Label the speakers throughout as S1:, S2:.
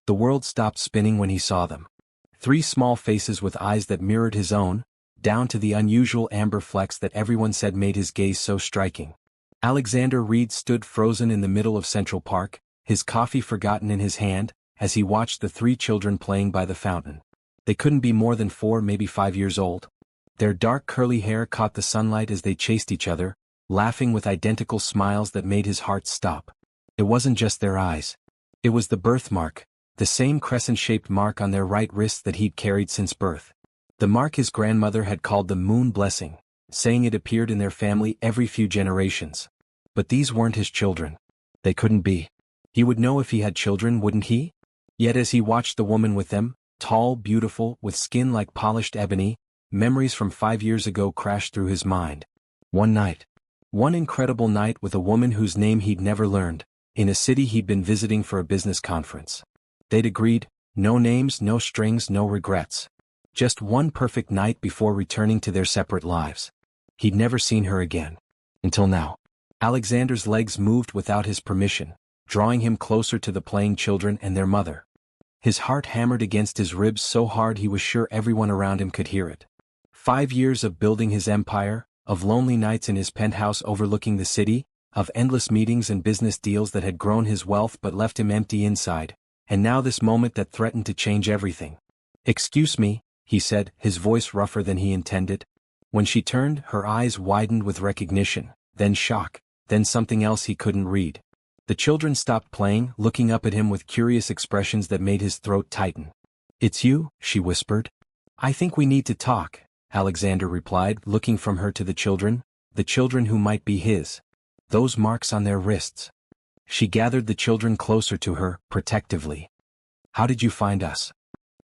S1: The world stopped spinning when he saw them. 3 small faces with eyes that mirrored his own, down to the unusual amber flecks that everyone said made his gaze so striking. Alexander Reed stood frozen in the middle of Central Park, his coffee forgotten in his hand, as he watched the 3 children playing by the fountain. They couldn't be more than 4, maybe 5 years old. Their dark curly hair caught the sunlight as they chased each other, laughing with identical smiles that made his heart stop. It wasn't just their eyes. It was the birthmark, the same crescent-shaped mark on their right wrists that he'd carried since birth. The mark his grandmother had called the moon blessing, saying it appeared in their family every few generations. But these weren't his children. They couldn't be. He would know if he had children, wouldn't he? Yet as he watched the woman with them, tall, beautiful, with skin like polished ebony, memories from 5 years ago crashed through his mind. One night. One incredible night with a woman whose name he'd never learned, in a city he'd been visiting for a business conference. They'd agreed, no names, no strings, no regrets. Just one perfect night before returning to their separate lives. He'd never seen her again. Until now. Alexander's legs moved without his permission, drawing him closer to the playing children and their mother. His heart hammered against his ribs so hard he was sure everyone around him could hear it. 5 years of building his empire, of lonely nights in his penthouse overlooking the city, of endless meetings and business deals that had grown his wealth but left him empty inside, and now this moment that threatened to change everything. "Excuse me," he said, his voice rougher than he intended. When she turned, her eyes widened with recognition, then shock, then something else he couldn't read. The children stopped playing, looking up at him with curious expressions that made his throat tighten. "It's you," she whispered. "I think we need to talk," Alexander replied, looking from her to the children who might be his. Those marks on their wrists. She gathered the children closer to her, protectively. "How did you find us?"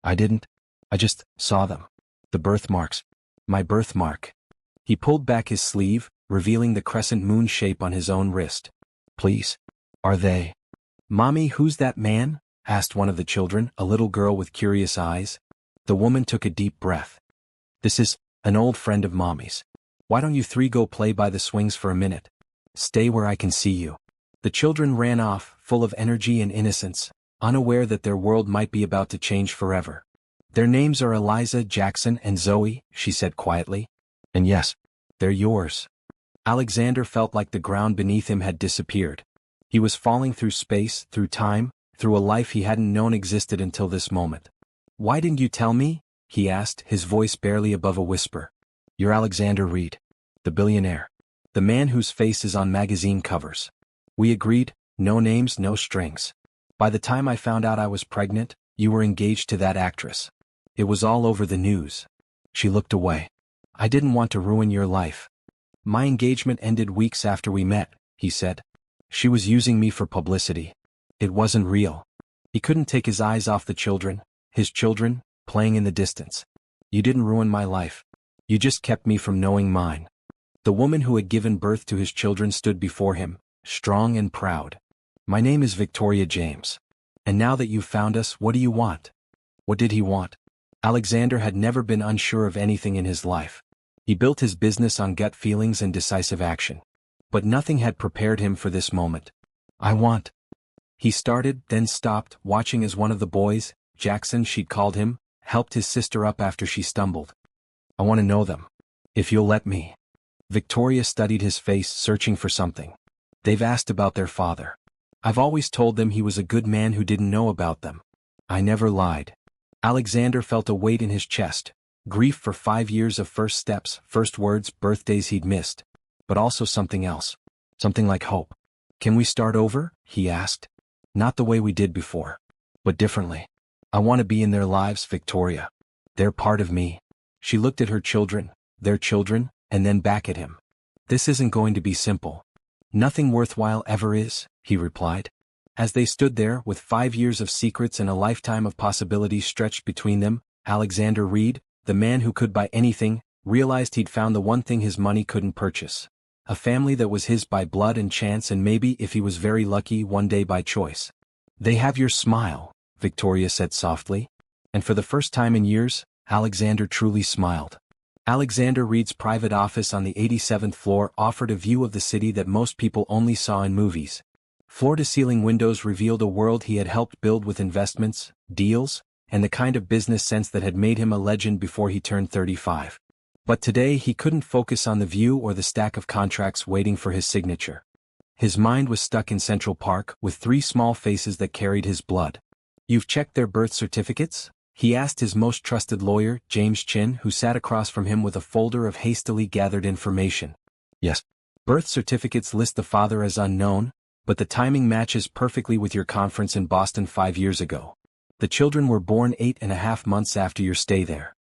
S1: "I didn't. I just saw them. The birthmarks. My birthmark." He pulled back his sleeve, revealing the crescent moon shape on his own wrist. "Please. Are they?" "Mommy, who's that man?" asked one of the children, a little girl with curious eyes. The woman took a deep breath. "This is an old friend of Mommy's. Why don't you 3 go play by the swings for a minute? Stay where I can see you." The children ran off, full of energy and innocence, unaware that their world might be about to change forever. "Their names are Eliza, Jackson, and Zoe," she said quietly. "And yes, they're yours." Alexander felt like the ground beneath him had disappeared. He was falling through space, through time, through a life he hadn't known existed until this moment. "Why didn't you tell me?" he asked, his voice barely above a whisper. "You're Alexander Reed, the billionaire. The man whose face is on magazine covers. We agreed, no names, no strings. By the time I found out I was pregnant, you were engaged to that actress. It was all over the news." She looked away. "I didn't want to ruin your life. My engagement ended weeks after we met," he said. "She was using me for publicity. It wasn't real." He couldn't take his eyes off his children, playing in the distance. "You didn't ruin my life. You just kept me from knowing mine." The woman who had given birth to his children stood before him, strong and proud. "My name is Victoria James. And now that you've found us, what do you want?" What did he want? Alexander had never been unsure of anything in his life. He built his business on gut feelings and decisive action. But nothing had prepared him for this moment. "I want..." He started, then stopped, watching as one of the boys, Jackson she'd called him, helped his sister up after she stumbled. "I want to know them. If you'll let me." Victoria studied his face, searching for something. "They've asked about their father. I've always told them he was a good man who didn't know about them. I never lied." Alexander felt a weight in his chest, grief for 5 years of first steps, first words, birthdays he'd missed. But also something else. Something like hope. "Can we start over?" he asked. "Not the way we did before. But differently. I want to be in their lives, Victoria. They're part of me." She looked at her children, their children, and then back at him. "This isn't going to be simple." "Nothing worthwhile ever is," he replied. As they stood there, with 5 years of secrets and a lifetime of possibilities stretched between them, Alexander Reed, the man who could buy anything, realized he'd found the one thing his money couldn't purchase. A family that was his by blood and chance, and maybe, if he was very lucky, one day by choice. "They have your smile," Victoria said softly. And for the first time in years, Alexander truly smiled. Alexander Reed's private office on the 87th floor offered a view of the city that most people only saw in movies. Floor-to-ceiling windows revealed a world he had helped build with investments, deals, and the kind of business sense that had made him a legend before he turned 35. But today he couldn't focus on the view or the stack of contracts waiting for his signature. His mind was stuck in Central Park with three small faces that carried his blood. "You've checked their birth certificates?" he asked his most trusted lawyer, James Chin, who sat across from him with a folder of hastily gathered information. "Yes. Birth certificates list the father as unknown, but the timing matches perfectly with your conference in Boston 5 years ago. The children were born 8.5 months after your stay there."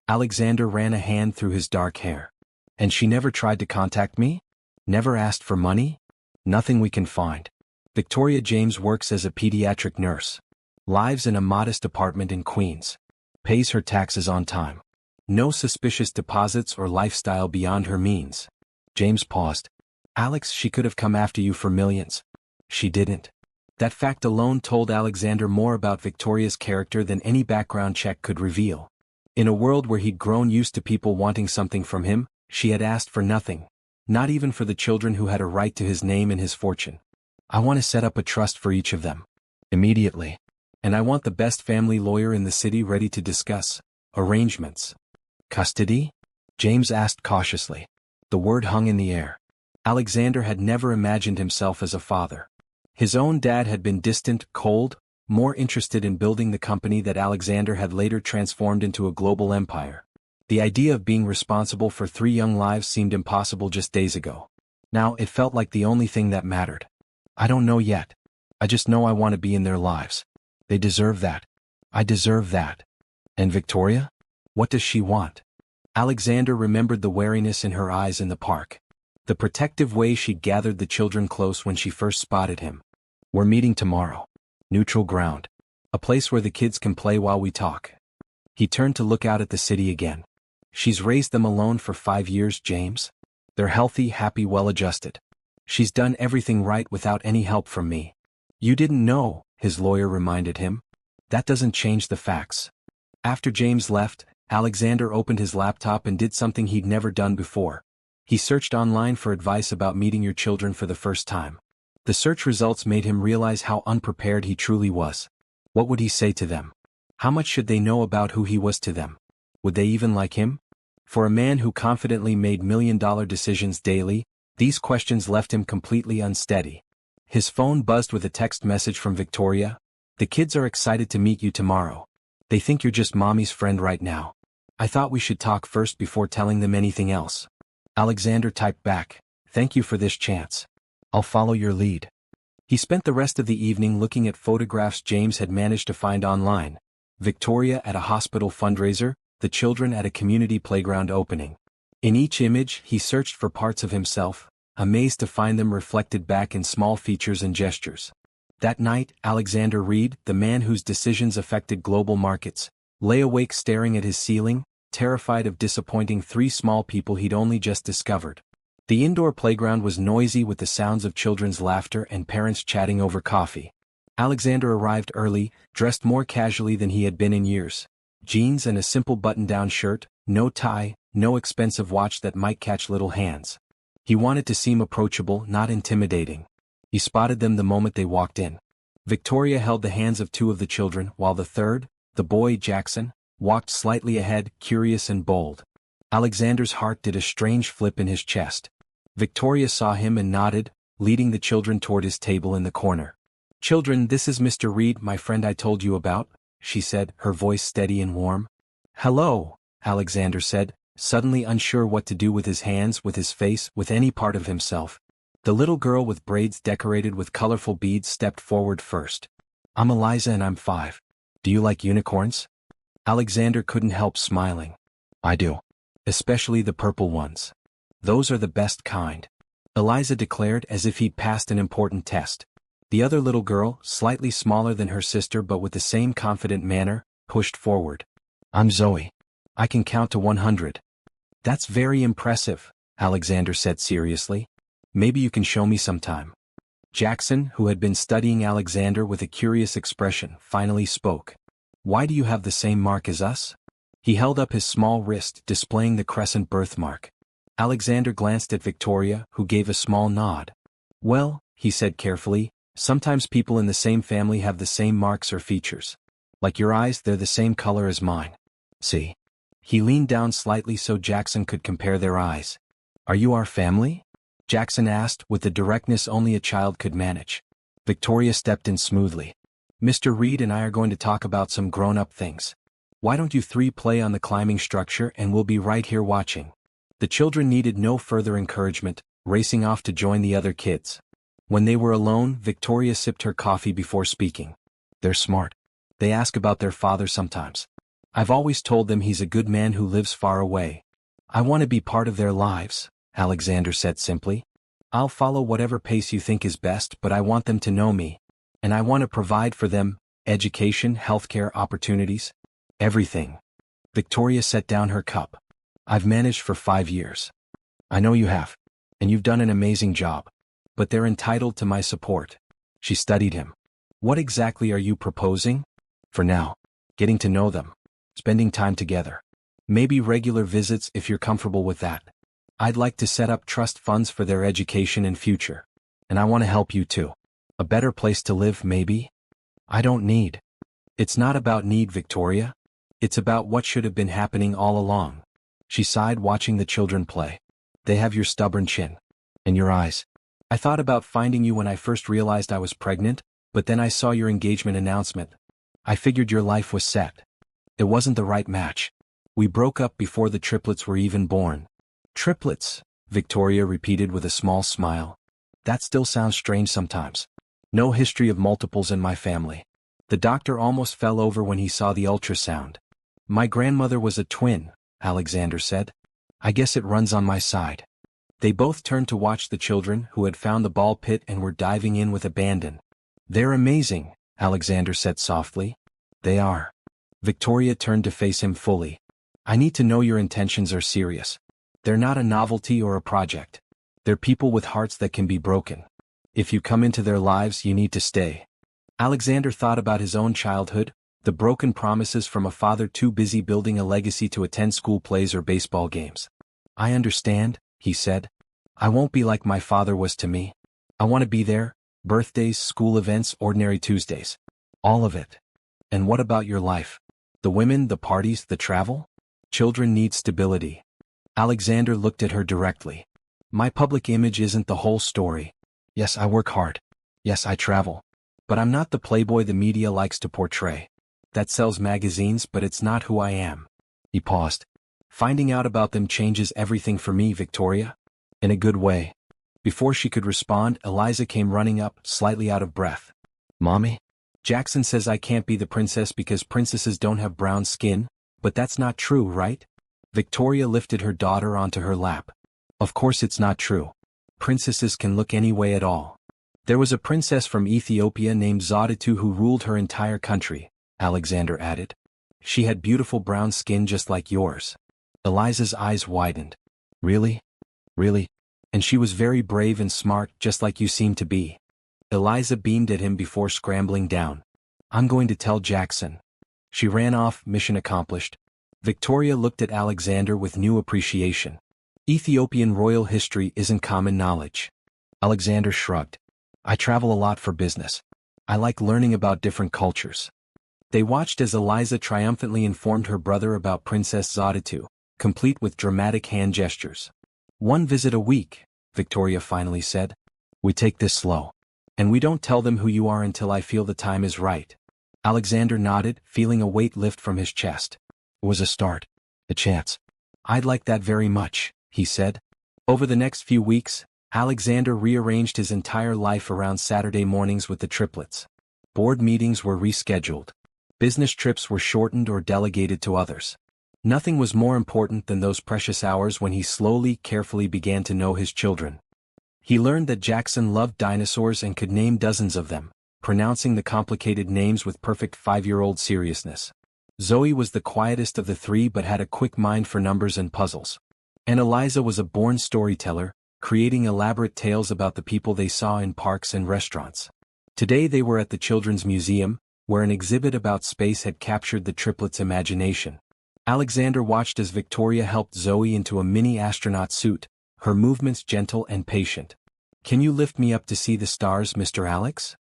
S1: Alexander ran a hand through his dark hair. "And she never tried to contact me? Never asked for money?" "Nothing we can find. Victoria James works as a pediatric nurse. Lives in a modest apartment in Queens. Pays her taxes on time. No suspicious deposits or lifestyle beyond her means." James paused. "Alex, she could have come after you for millions. She didn't." That fact alone told Alexander more about Victoria's character than any background check could reveal. In a world where he'd grown used to people wanting something from him, she had asked for nothing. Not even for the children who had a right to his name and his fortune. "I want to set up a trust for each of them. Immediately. And I want the best family lawyer in the city ready to discuss arrangements." "Custody?" James asked cautiously. The word hung in the air. Alexander had never imagined himself as a father. His own dad had been distant, cold, more interested in building the company that Alexander had later transformed into a global empire. The idea of being responsible for 3 young lives seemed impossible just days ago. Now it felt like the only thing that mattered. "I don't know yet. I just know I want to be in their lives. They deserve that. I deserve that." "And Victoria? What does she want?" Alexander remembered the wariness in her eyes in the park. The protective way she'd gathered the children close when she first spotted him. "We're meeting tomorrow. Neutral ground. A place where the kids can play while we talk." He turned to look out at the city again. "She's raised them alone for 5 years, James. They're healthy, happy, well-adjusted. She's done everything right without any help from me." "You didn't know," his lawyer reminded him. "That doesn't change the facts." After James left, Alexander opened his laptop and did something he'd never done before. He searched online for advice about meeting your children for the first time. The search results made him realize how unprepared he truly was. What would he say to them? How much should they know about who he was to them? Would they even like him? For a man who confidently made million-dollar decisions daily, these questions left him completely unsteady. His phone buzzed with a text message from Victoria. "The kids are excited to meet you tomorrow. They think you're just mommy's friend right now. I thought we should talk first before telling them anything else." Alexander typed back, "Thank you for this chance. I'll follow your lead." He spent the rest of the evening looking at photographs James had managed to find online. Victoria at a hospital fundraiser, the children at a community playground opening. In each image, he searched for parts of himself, amazed to find them reflected back in small features and gestures. That night, Alexander Reed, the man whose decisions affected global markets, lay awake staring at his ceiling, terrified of disappointing 3 small people he'd only just discovered. The indoor playground was noisy with the sounds of children's laughter and parents chatting over coffee. Alexander arrived early, dressed more casually than he had been in years. Jeans and a simple button-down shirt, no tie, no expensive watch that might catch little hands. He wanted to seem approachable, not intimidating. He spotted them the moment they walked in. Victoria held the hands of 2 of the children, while the third, the boy Jackson, walked slightly ahead, curious and bold. Alexander's heart did a strange flip in his chest. Victoria saw him and nodded, leading the children toward his table in the corner. "Children, this is Mr. Reed, my friend I told you about," she said, her voice steady and warm. "Hello," Alexander said, suddenly unsure what to do with his hands, with his face, with any part of himself. The little girl with braids decorated with colorful beads stepped forward first. "I'm Eliza and I'm 5. Do you like unicorns?" Alexander couldn't help smiling. "I do. Especially the purple ones. Those are the best kind," Eliza declared as if he'd passed an important test. The other little girl, slightly smaller than her sister but with the same confident manner, pushed forward. "I'm Zoe. I can count to 100. "That's very impressive," Alexander said seriously. "Maybe you can show me sometime." Jackson, who had been studying Alexander with a curious expression, finally spoke. "Why do you have the same mark as us?" He held up his small wrist, displaying the crescent birthmark. Alexander glanced at Victoria, who gave a small nod. "Well," he said carefully, Sometimes people in the same family have the same marks or features. Like your eyes, they're the same color as mine. See? He leaned down slightly so Jackson could compare their eyes. Are you our family? Jackson asked with the directness only a child could manage. Victoria stepped in smoothly. Mr. Reed and I are going to talk about some grown-up things. Why don't you three play on the climbing structure and we'll be right here watching. The children needed no further encouragement, racing off to join the other kids. When they were alone, Victoria sipped her coffee before speaking. They're smart. They ask about their father sometimes. I've always told them he's a good man who lives far away. I want to be part of their lives, Alexander said simply. I'll follow whatever pace you think is best, but I want them to know me. And I want to provide for them, education, healthcare opportunities. Everything. Victoria set down her cup. I've managed for 5 years. I know you have. And you've done an amazing job. But they're entitled to my support. She studied him. What exactly are you proposing? For now, getting to know them. Spending time together. Maybe regular visits if you're comfortable with that. I'd like to set up trust funds for their education and future. And I want to help you too. A better place to live, maybe? I don't need. It's not about need, Victoria. It's about what should have been happening all along. She sighed watching the children play. They have your stubborn chin. And your eyes. I thought about finding you when I first realized I was pregnant, but then I saw your engagement announcement. I figured your life was set. It wasn't the right match. We broke up before the triplets were even born. Triplets, Victoria repeated with a small smile. That still sounds strange sometimes. No history of multiples in my family. The doctor almost fell over when he saw the ultrasound. My grandmother was a twin, Alexander said. I guess it runs on my side. They both turned to watch the children who had found the ball pit and were diving in with abandon. They're amazing, Alexander said softly. They are. Victoria turned to face him fully. I need to know your intentions are serious. They're not a novelty or a project. They're people with hearts that can be broken. If you come into their lives, you need to stay. Alexander thought about his own childhood, the broken promises from a father too busy building a legacy to attend school plays or baseball games. I understand, he said. I won't be like my father was to me. I want to be there, birthdays, school events, ordinary Tuesdays. All of it. And what about your life? The women, the parties, the travel? Children need stability. Alexander looked at her directly. My public image isn't the whole story. Yes, I work hard. Yes, I travel. But I'm not the playboy the media likes to portray. That sells magazines, but it's not who I am. He paused. Finding out about them changes everything for me, Victoria. In a good way. Before she could respond, Eliza came running up, slightly out of breath. Mommy? Jackson says I can't be the princess because princesses don't have brown skin, but that's not true, right? Victoria lifted her daughter onto her lap. Of course it's not true. Princesses can look any way at all. There was a princess from Ethiopia named Zodatu who ruled her entire country, Alexander added. She had beautiful brown skin just like yours. Eliza's eyes widened. Really? Really? And she was very brave and smart, just like you seem to be. Eliza beamed at him before scrambling down. I'm going to tell Jackson. She ran off, mission accomplished. Victoria looked at Alexander with new appreciation. Ethiopian royal history isn't common knowledge. Alexander shrugged. I travel a lot for business. I like learning about different cultures. They watched as Eliza triumphantly informed her brother about Princess Zodatu, complete with dramatic hand gestures. 1 visit a week, Victoria finally said. We take this slow. And we don't tell them who you are until I feel the time is right. Alexander nodded, feeling a weight lift from his chest. It was a start. A chance. I'd like that very much, he said. Over the next few weeks, Alexander rearranged his entire life around Saturday mornings with the triplets. Board meetings were rescheduled. Business trips were shortened or delegated to others. Nothing was more important than those precious hours when he slowly, carefully began to know his children. He learned that Jackson loved dinosaurs and could name dozens of them, pronouncing the complicated names with perfect 5-year-old seriousness. Zoe was the quietest of the three but had a quick mind for numbers and puzzles. And Eliza was a born storyteller, creating elaborate tales about the people they saw in parks and restaurants. Today they were at the Children's Museum, where an exhibit about space had captured the triplets' imagination. Alexander watched as Victoria helped Zoe into a mini astronaut suit, her movements gentle and patient. Can you lift me up to see the stars, Mr. Alex?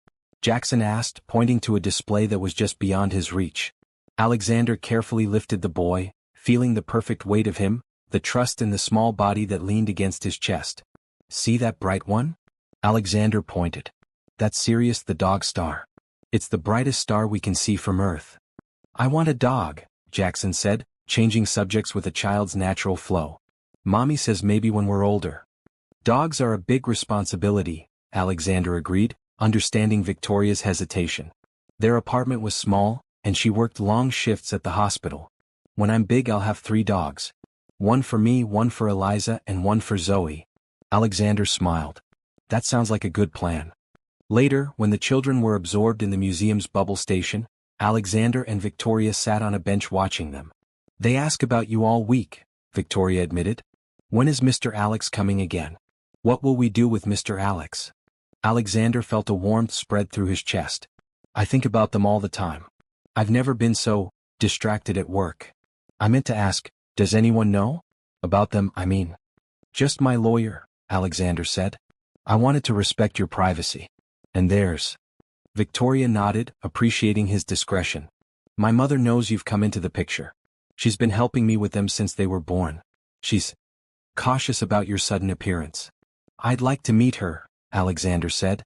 S1: Jackson asked, pointing to a display that was just beyond his reach. Alexander carefully lifted the boy, feeling the perfect weight of him, the trust in the small body that leaned against his chest. See that bright one? Alexander pointed. That's Sirius the dog star. It's the brightest star we can see from Earth. I want a dog, Jackson said, changing subjects with a child's natural flow. Mommy says maybe when we're older. Dogs are a big responsibility, Alexander agreed, understanding Victoria's hesitation. Their apartment was small, and she worked long shifts at the hospital. When I'm big I'll have 3 dogs. One for me, one for Eliza, and one for Zoe. Alexander smiled. That sounds like a good plan. Later, when the children were absorbed in the museum's bubble station, Alexander and Victoria sat on a bench watching them. They ask about you all week, Victoria admitted. When is Mr. Alex coming again? What will we do with Mr. Alex? Alexander felt a warmth spread through his chest. I think about them all the time. I've never been so distracted at work. I meant to ask, does anyone know? About them, I mean. Just my lawyer, Alexander said. I wanted to respect your privacy. And theirs. Victoria nodded, appreciating his discretion. My mother knows you've come into the picture. She's been helping me with them since they were born. She's cautious about your sudden appearance. I'd like to meet her, Alexander said.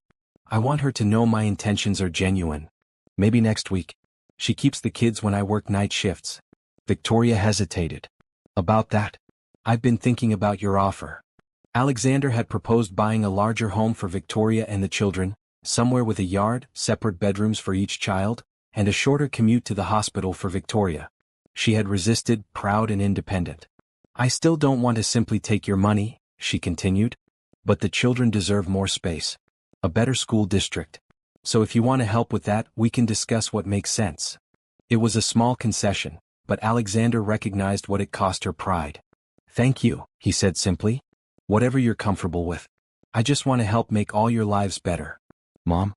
S1: I want her to know my intentions are genuine. Maybe next week. She keeps the kids when I work night shifts. Victoria hesitated. About that? I've been thinking about your offer. Alexander had proposed buying a larger home for Victoria and the children, somewhere with a yard, separate bedrooms for each child, and a shorter commute to the hospital for Victoria. She had resisted, proud and independent. I still don't want to simply take your money, she continued. But the children deserve more space. A better school district. So if you want to help with that, we can discuss what makes sense. It was a small concession, but Alexander recognized what it cost her pride. Thank you, he said simply. Whatever you're comfortable with. I just want to help make all your lives better. Mom,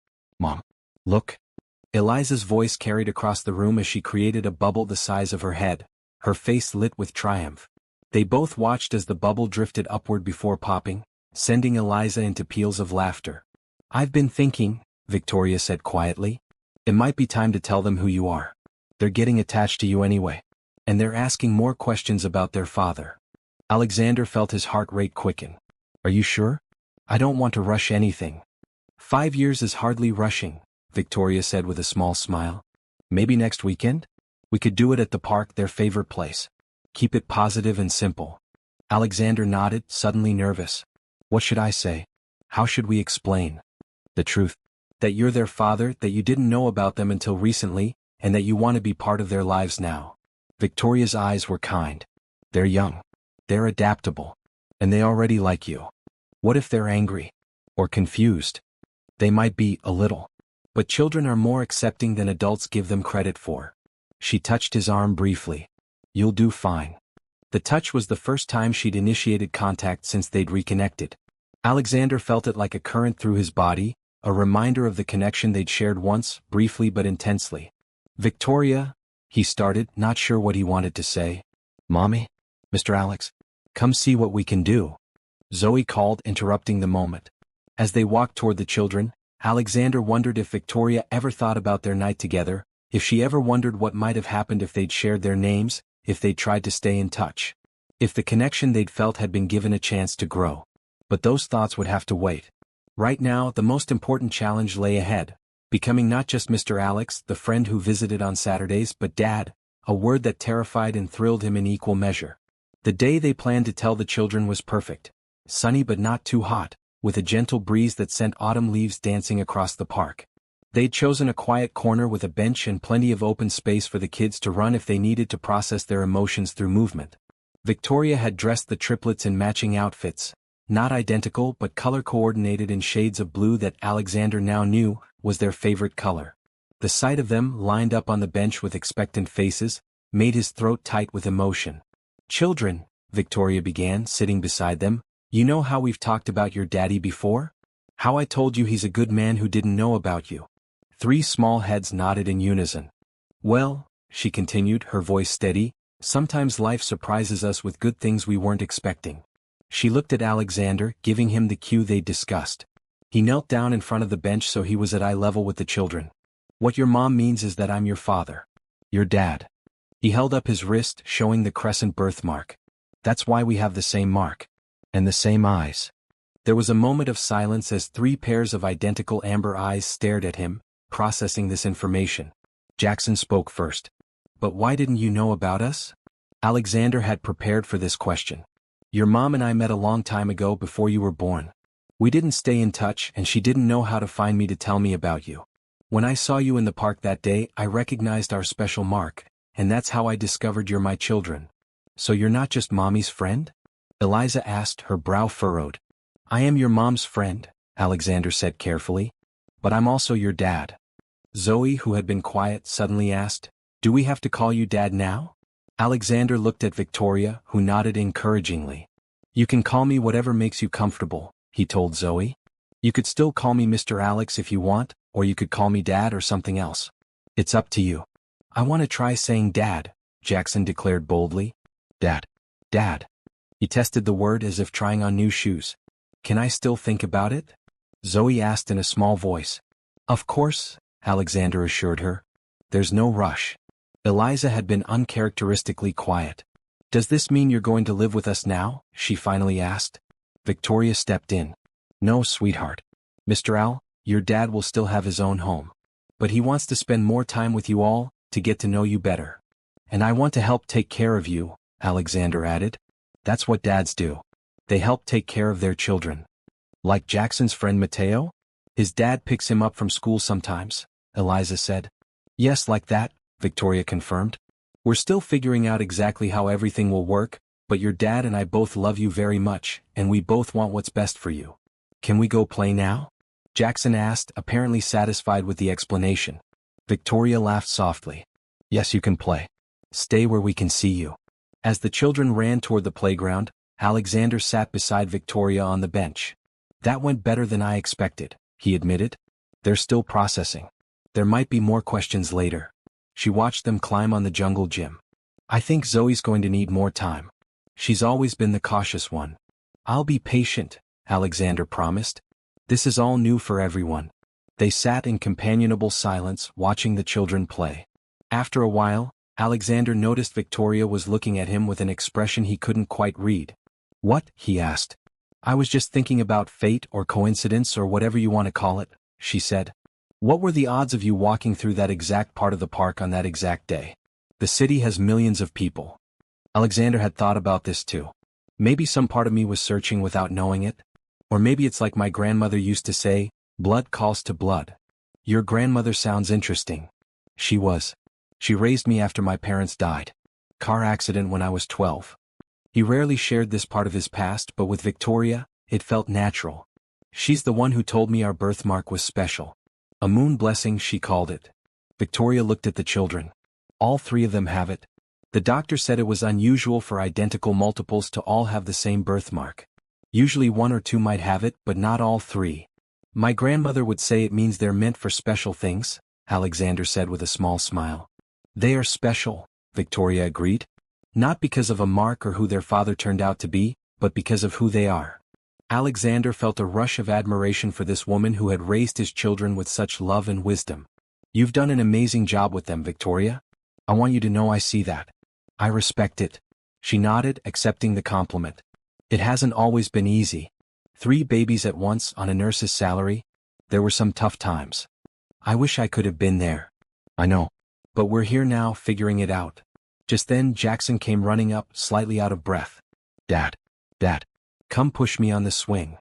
S1: look. Eliza's voice carried across the room as she created a bubble the size of her head, her face lit with triumph. They both watched as the bubble drifted upward before popping, sending Eliza into peals of laughter. I've been thinking, Victoria said quietly. It might be time to tell them who you are. They're getting attached to you anyway. And they're asking more questions about their father. Alexander felt his heart rate quicken. Are you sure? I don't want to rush anything. 5 years is hardly rushing, Victoria said with a small smile. Maybe next weekend? We could do it at the park, their favorite place. Keep it positive and simple. Alexander nodded, suddenly nervous. What should I say? How should we explain? The truth. That you're their father, that you didn't know about them until recently, and that you want to be part of their lives now. Victoria's eyes were kind. They're young. They're adaptable. And they already like you. What if they're angry? Or confused? They might be, a little. But children are more accepting than adults give them credit for. She touched his arm briefly. You'll do fine. The touch was the first time she'd initiated contact since they'd reconnected. Alexander felt it like a current through his body, a reminder of the connection they'd shared once, briefly but intensely. Victoria, he started, not sure what he wanted to say. Mommy? Mr. Alex? Come see what we can do. Zoe called, interrupting the moment. As they walked toward the children, Alexander wondered if Victoria ever thought about their night together, if she ever wondered what might have happened if they'd shared their names, if they'd tried to stay in touch. If the connection they'd felt had been given a chance to grow. But those thoughts would have to wait. Right now, the most important challenge lay ahead, becoming not just Mr. Alex, the friend who visited on Saturdays, but Dad, a word that terrified and thrilled him in equal measure. The day they planned to tell the children was perfect. Sunny but not too hot, with a gentle breeze that sent autumn leaves dancing across the park. They'd chosen a quiet corner with a bench and plenty of open space for the kids to run if they needed to process their emotions through movement. Victoria had dressed the triplets in matching outfits, not identical but color-coordinated in shades of blue that Alexander now knew was their favorite color. The sight of them, lined up on the bench with expectant faces, made his throat tight with emotion. Children, Victoria began, sitting beside them, you know how we've talked about your daddy before? How I told you he's a good man who didn't know about you. 3 small heads nodded in unison. Well, she continued, her voice steady, sometimes life surprises us with good things we weren't expecting. She looked at Alexander, giving him the cue they'd discussed. He knelt down in front of the bench so he was at eye level with the children. What your mom means is that I'm your father. Your dad. He held up his wrist, showing the crescent birthmark. That's why we have the same mark. And the same eyes. There was a moment of silence as 3 pairs of identical amber eyes stared at him, processing this information. Jackson spoke first. But why didn't you know about us? Alexander had prepared for this question. Your mom and I met a long time ago before you were born. We didn't stay in touch and she didn't know how to find me to tell me about you. When I saw you in the park that day, I recognized our special mark, and that's how I discovered you're my children. So you're not just mommy's friend? Eliza asked, her brow furrowed. I am your mom's friend, Alexander said carefully. But I'm also your dad. Zoe, who had been quiet, suddenly asked, Do we have to call you dad now? Alexander looked at Victoria, who nodded encouragingly. You can call me whatever makes you comfortable, he told Zoe. You could still call me Mr. Alex if you want, or you could call me Dad or something else. It's up to you. I want to try saying Dad, Jackson declared boldly. Dad. Dad. He tested the word as if trying on new shoes. Can I still think about it? Zoe asked in a small voice. Of course, Alexander assured her. There's no rush. Eliza had been uncharacteristically quiet. Does this mean you're going to live with us now? She finally asked. Victoria stepped in. No, sweetheart. Mr. Al, your dad will still have his own home. But he wants to spend more time with you all, to get to know you better. And I want to help take care of you, Alexander added. That's what dads do. They help take care of their children. Like Jackson's friend Mateo? His dad picks him up from school sometimes, Eliza said. Yes, like that, Victoria confirmed. We're still figuring out exactly how everything will work, but your dad and I both love you very much, and we both want what's best for you. Can we go play now? Jackson asked, apparently satisfied with the explanation. Victoria laughed softly. Yes, you can play. Stay where we can see you. As the children ran toward the playground, Alexander sat beside Victoria on the bench. That went better than I expected, he admitted. They're still processing. There might be more questions later. She watched them climb on the jungle gym. I think Zoe's going to need more time. She's always been the cautious one. I'll be patient, Alexander promised. This is all new for everyone. They sat in companionable silence, watching the children play. After a while, Alexander noticed Victoria was looking at him with an expression he couldn't quite read. What? He asked. I was just thinking about fate or coincidence or whatever you want to call it, she said. What were the odds of you walking through that exact part of the park on that exact day? The city has millions of people. Alexander had thought about this too. Maybe some part of me was searching without knowing it. Or maybe it's like my grandmother used to say, blood calls to blood. Your grandmother sounds interesting. She was. She raised me after my parents died. Car accident when I was 12. He rarely shared this part of his past, but with Victoria, it felt natural. She's the one who told me our birthmark was special. A moon blessing, she called it. Victoria looked at the children. All 3 of them have it. The doctor said it was unusual for identical multiples to all have the same birthmark. Usually 1 or 2 might have it, but not all 3. My grandmother would say it means they're meant for special things, Alexander said with a small smile. They are special, Victoria agreed. Not because of a mark or who their father turned out to be, but because of who they are. Alexander felt a rush of admiration for this woman who had raised his children with such love and wisdom. You've done an amazing job with them, Victoria. I want you to know I see that. I respect it. She nodded, accepting the compliment. It hasn't always been easy. 3 babies at once on a nurse's salary. There were some tough times. I wish I could have been there. I know. But we're here now, figuring it out. Just then Jackson came running up, slightly out of breath. Dad. Dad. Come push me on the swing.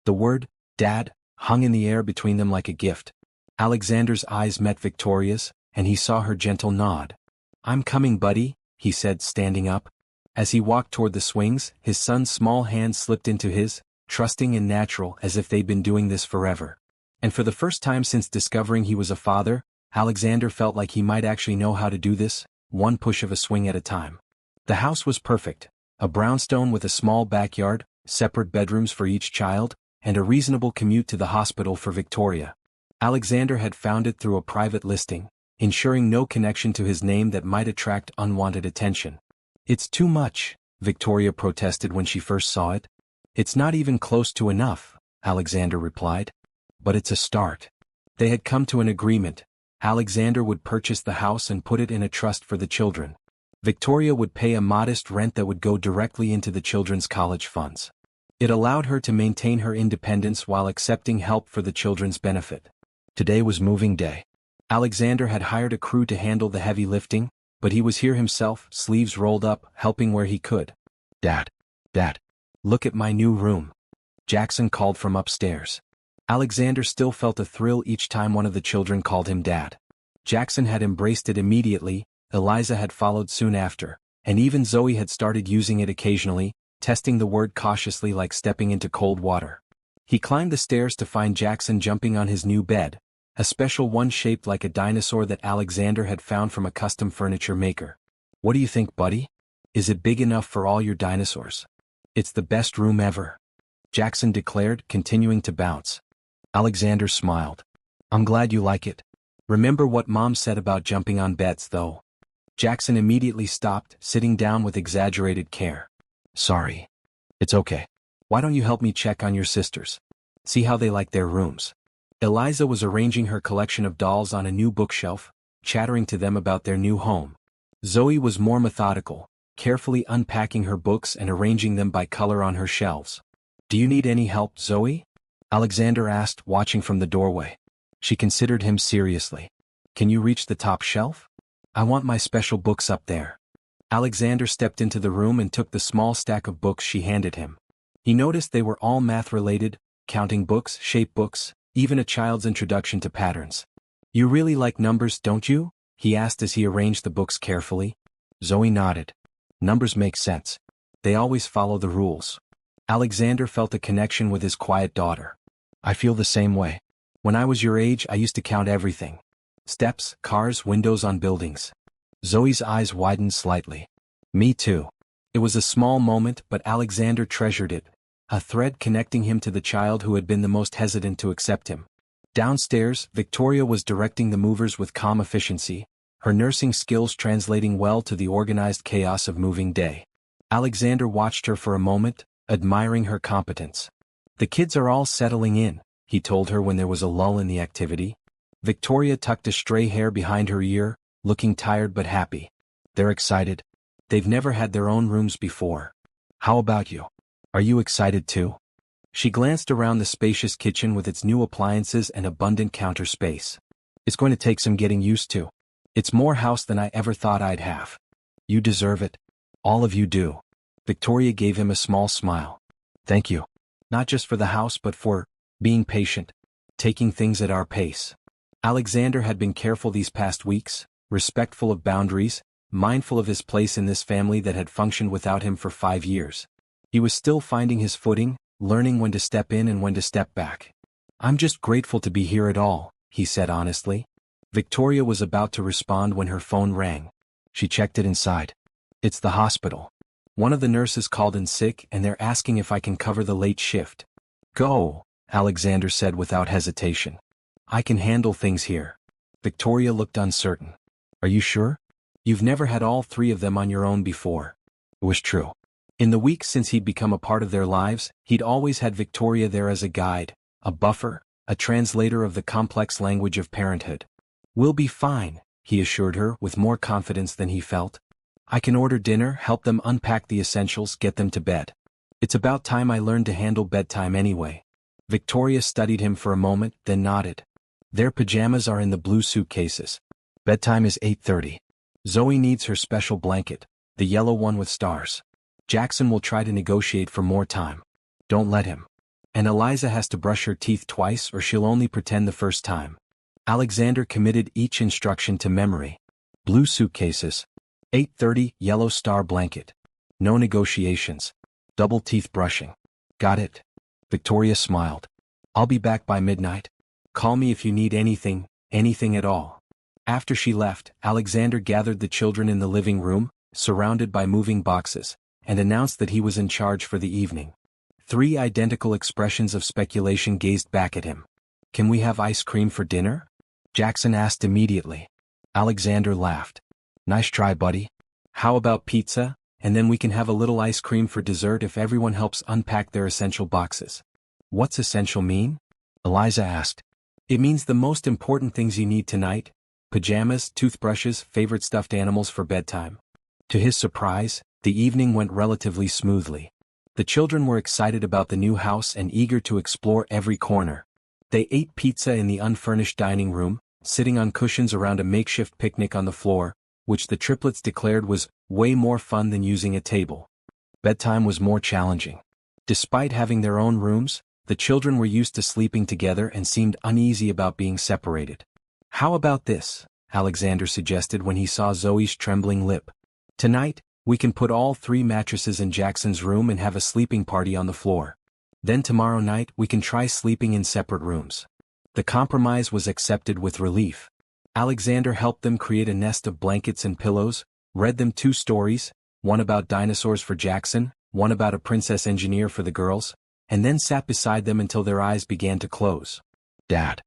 S1: The word, Dad, hung in the air between them like a gift. Alexander's eyes met Victoria's, and he saw her gentle nod. I'm coming, buddy, he said, standing up. As he walked toward the swings, his son's small hand slipped into his, trusting and natural as if they'd been doing this forever. And for the first time since discovering he was a father, Alexander felt like he might actually know how to do this, one push of a swing at a time. The house was perfect, a brownstone with a small backyard, separate bedrooms for each child, and a reasonable commute to the hospital for Victoria. Alexander had found it through a private listing, ensuring no connection to his name that might attract unwanted attention. It's too much, Victoria protested when she first saw it. It's not even close to enough, Alexander replied. But it's a start. They had come to an agreement. Alexander would purchase the house and put it in a trust for the children. Victoria would pay a modest rent that would go directly into the children's college funds. It allowed her to maintain her independence while accepting help for the children's benefit. Today was moving day. Alexander had hired a crew to handle the heavy lifting, but he was here himself, sleeves rolled up, helping where he could. Dad. Look at my new room. Jackson called from upstairs. Alexander still felt a thrill each time one of the children called him Dad. Jackson had embraced it immediately, Eliza had followed soon after, and even Zoe had started using it occasionally, testing the word cautiously like stepping into cold water. He climbed the stairs to find Jackson jumping on his new bed, a special one shaped like a dinosaur that Alexander had found from a custom furniture maker. What do you think, buddy? Is it big enough for all your dinosaurs? It's the best room ever, Jackson declared, continuing to bounce. Alexander smiled. I'm glad you like it. Remember what Mom said about jumping on beds, though. Jackson immediately stopped, sitting down with exaggerated care. Sorry. It's okay. Why don't you help me check on your sisters? See how they like their rooms. Eliza was arranging her collection of dolls on a new bookshelf, chattering to them about their new home. Zoe was more methodical, carefully unpacking her books and arranging them by color on her shelves. Do you need any help, Zoe? Alexander asked, watching from the doorway. She considered him seriously. Can you reach the top shelf? I want my special books up there. Alexander stepped into the room and took the small stack of books she handed him. He noticed they were all math-related, counting books, shape books, even a child's introduction to patterns. You really like numbers, don't you? He asked as he arranged the books carefully. Zoe nodded. Numbers make sense. They always follow the rules. Alexander felt a connection with his quiet daughter. I feel the same way. When I was your age, I used to count everything. Steps, cars, windows on buildings. Zoe's eyes widened slightly. Me too. It was a small moment, but Alexander treasured it, a thread connecting him to the child who had been the most hesitant to accept him. Downstairs, Victoria was directing the movers with calm efficiency, her nursing skills translating well to the organized chaos of moving day. Alexander watched her for a moment, admiring her competence. The kids are all settling in, he told her when there was a lull in the activity. Victoria tucked a stray hair behind her ear, looking tired but happy. They're excited. They've never had their own rooms before. How about you? Are you excited too? She glanced around the spacious kitchen with its new appliances and abundant counter space. It's going to take some getting used to. It's more house than I ever thought I'd have. You deserve it. All of you do. Victoria gave him a small smile. Thank you. Not just for the house but for being patient, taking things at our pace. Alexander had been careful these past weeks, respectful of boundaries, mindful of his place in this family that had functioned without him for 5 years. He was still finding his footing, learning when to step in and when to step back. I'm just grateful to be here at all, he said honestly. Victoria was about to respond when her phone rang. She checked it inside. It's the hospital. One of the nurses called in sick and they're asking if I can cover the late shift. Go, Alexander said without hesitation. I can handle things here. Victoria looked uncertain. Are you sure? You've never had all 3 of them on your own before. It was true. In the weeks since he'd become a part of their lives, he'd always had Victoria there as a guide, a buffer, a translator of the complex language of parenthood. We'll be fine, he assured her with more confidence than he felt. I can order dinner, help them unpack the essentials, get them to bed. It's about time I learned to handle bedtime anyway. Victoria studied him for a moment, then nodded. Their pajamas are in the blue suitcases. Bedtime is 8:30. Zoe needs her special blanket, the yellow one with stars. Jackson will try to negotiate for more time. Don't let him. And Eliza has to brush her teeth twice or she'll only pretend the first time. Alexander committed each instruction to memory. Blue suitcases. 8:30, yellow star blanket. No negotiations. Double teeth brushing. Got it. Victoria smiled. I'll be back by midnight. Call me if you need anything at all. After she left, Alexander gathered the children in the living room, surrounded by moving boxes, and announced that he was in charge for the evening. 3 identical expressions of speculation gazed back at him. Can we have ice cream for dinner? Jackson asked immediately. Alexander laughed. Nice try, buddy. How about pizza, and then we can have a little ice cream for dessert if everyone helps unpack their essential boxes. What's essential mean? Eliza asked. It means the most important things you need tonight: pajamas, toothbrushes, favorite stuffed animals for bedtime. To his surprise, the evening went relatively smoothly. The children were excited about the new house and eager to explore every corner. They ate pizza in the unfurnished dining room, sitting on cushions around a makeshift picnic on the floor, which the triplets declared was way more fun than using a table. Bedtime was more challenging. Despite having their own rooms, the children were used to sleeping together and seemed uneasy about being separated. How about this? Alexander suggested when he saw Zoe's trembling lip. Tonight, we can put all 3 mattresses in Jackson's room and have a sleeping party on the floor. Then tomorrow night we can try sleeping in separate rooms. The compromise was accepted with relief. Alexander helped them create a nest of blankets and pillows, read them 2 stories, one about dinosaurs for Jackson, one about a princess engineer for the girls, and then sat beside them until their eyes began to close. Dad.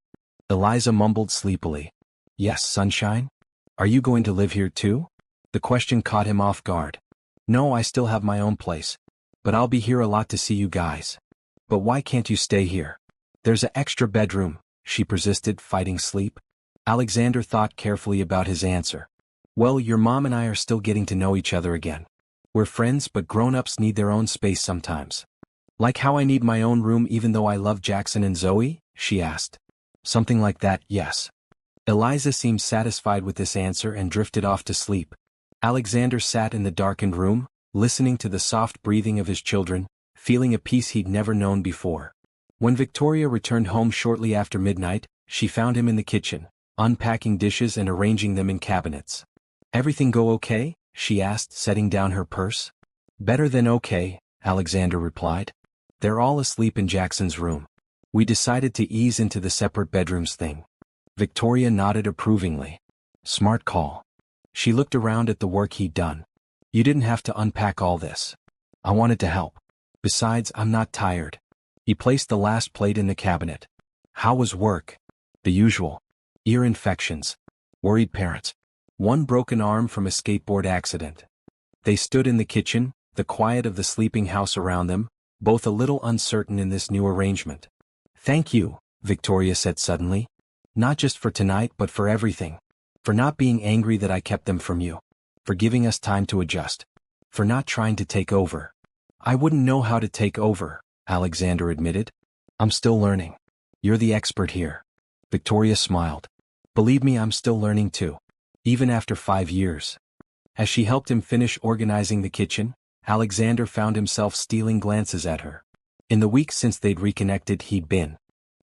S1: Eliza mumbled sleepily. Yes, sunshine? Are you going to live here too? The question caught him off guard. No, I still have my own place. But I'll be here a lot to see you guys. But why can't you stay here? There's an extra bedroom, she persisted, fighting sleep. Alexander thought carefully about his answer. Well, your mom and I are still getting to know each other again. We're friends, but grown-ups need their own space sometimes. Like how I need my own room even though I love Jackson and Zoe? She asked. Something like that, yes. Eliza seemed satisfied with this answer and drifted off to sleep. Alexander sat in the darkened room, listening to the soft breathing of his children, feeling a peace he'd never known before. When Victoria returned home shortly after midnight, she found him in the kitchen, unpacking dishes and arranging them in cabinets. Everything go okay? She asked, setting down her purse. Better than okay, Alexander replied. They're all asleep in Jackson's room. We decided to ease into the separate bedrooms thing. Victoria nodded approvingly. Smart call. She looked around at the work he'd done. You didn't have to unpack all this. I wanted to help. Besides, I'm not tired. He placed the last plate in the cabinet. How was work? The usual. Ear infections. Worried parents. One broken arm from a skateboard accident. They stood in the kitchen, the quiet of the sleeping house around them, both a little uncertain in this new arrangement. Thank you, Victoria said suddenly. Not just for tonight but for everything. For not being angry that I kept them from you. For giving us time to adjust. For not trying to take over. I wouldn't know how to take over, Alexander admitted. I'm still learning. You're the expert here. Victoria smiled. Believe me, I'm still learning too. Even after 5 years. As she helped him finish organizing the kitchen, Alexander found himself stealing glances at her. In the weeks since they'd reconnected, he'd been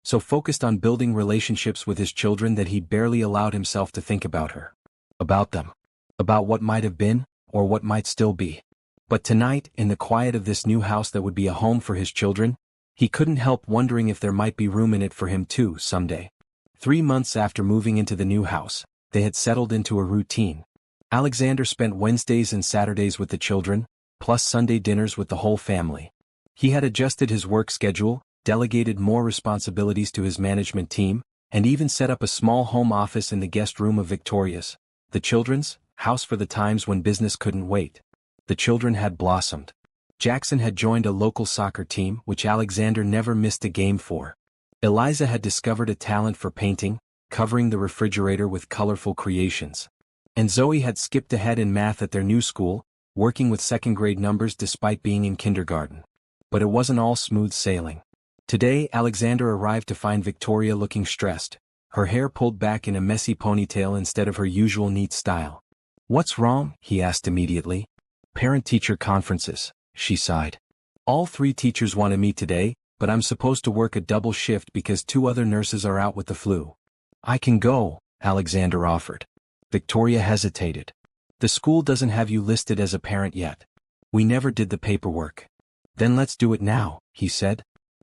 S1: so focused on building relationships with his children that he'd barely allowed himself to think about her. About them. About what might have been, or what might still be. But tonight, in the quiet of this new house that would be a home for his children, he couldn't help wondering if there might be room in it for him too someday. 3 months after moving into the new house, they had settled into a routine. Alexander spent Wednesdays and Saturdays with the children, plus Sunday dinners with the whole family. He had adjusted his work schedule, delegated more responsibilities to his management team, and even set up a small home office in the guest room of Victoria's, the children's, house for the times when business couldn't wait. The children had blossomed. Jackson had joined a local soccer team, which Alexander never missed a game for. Eliza had discovered a talent for painting, covering the refrigerator with colorful creations. And Zoe had skipped ahead in math at their new school, working with second-grade numbers despite being in kindergarten. But it wasn't all smooth sailing. Today, Alexander arrived to find Victoria looking stressed, her hair pulled back in a messy ponytail instead of her usual neat style. What's wrong? He asked immediately. Parent-teacher conferences, she sighed. All 3 teachers want to meet today, but I'm supposed to work a double shift because 2 other nurses are out with the flu. I can go, Alexander offered. Victoria hesitated. The school doesn't have you listed as a parent yet. We never did the paperwork. Then let's do it now, he said.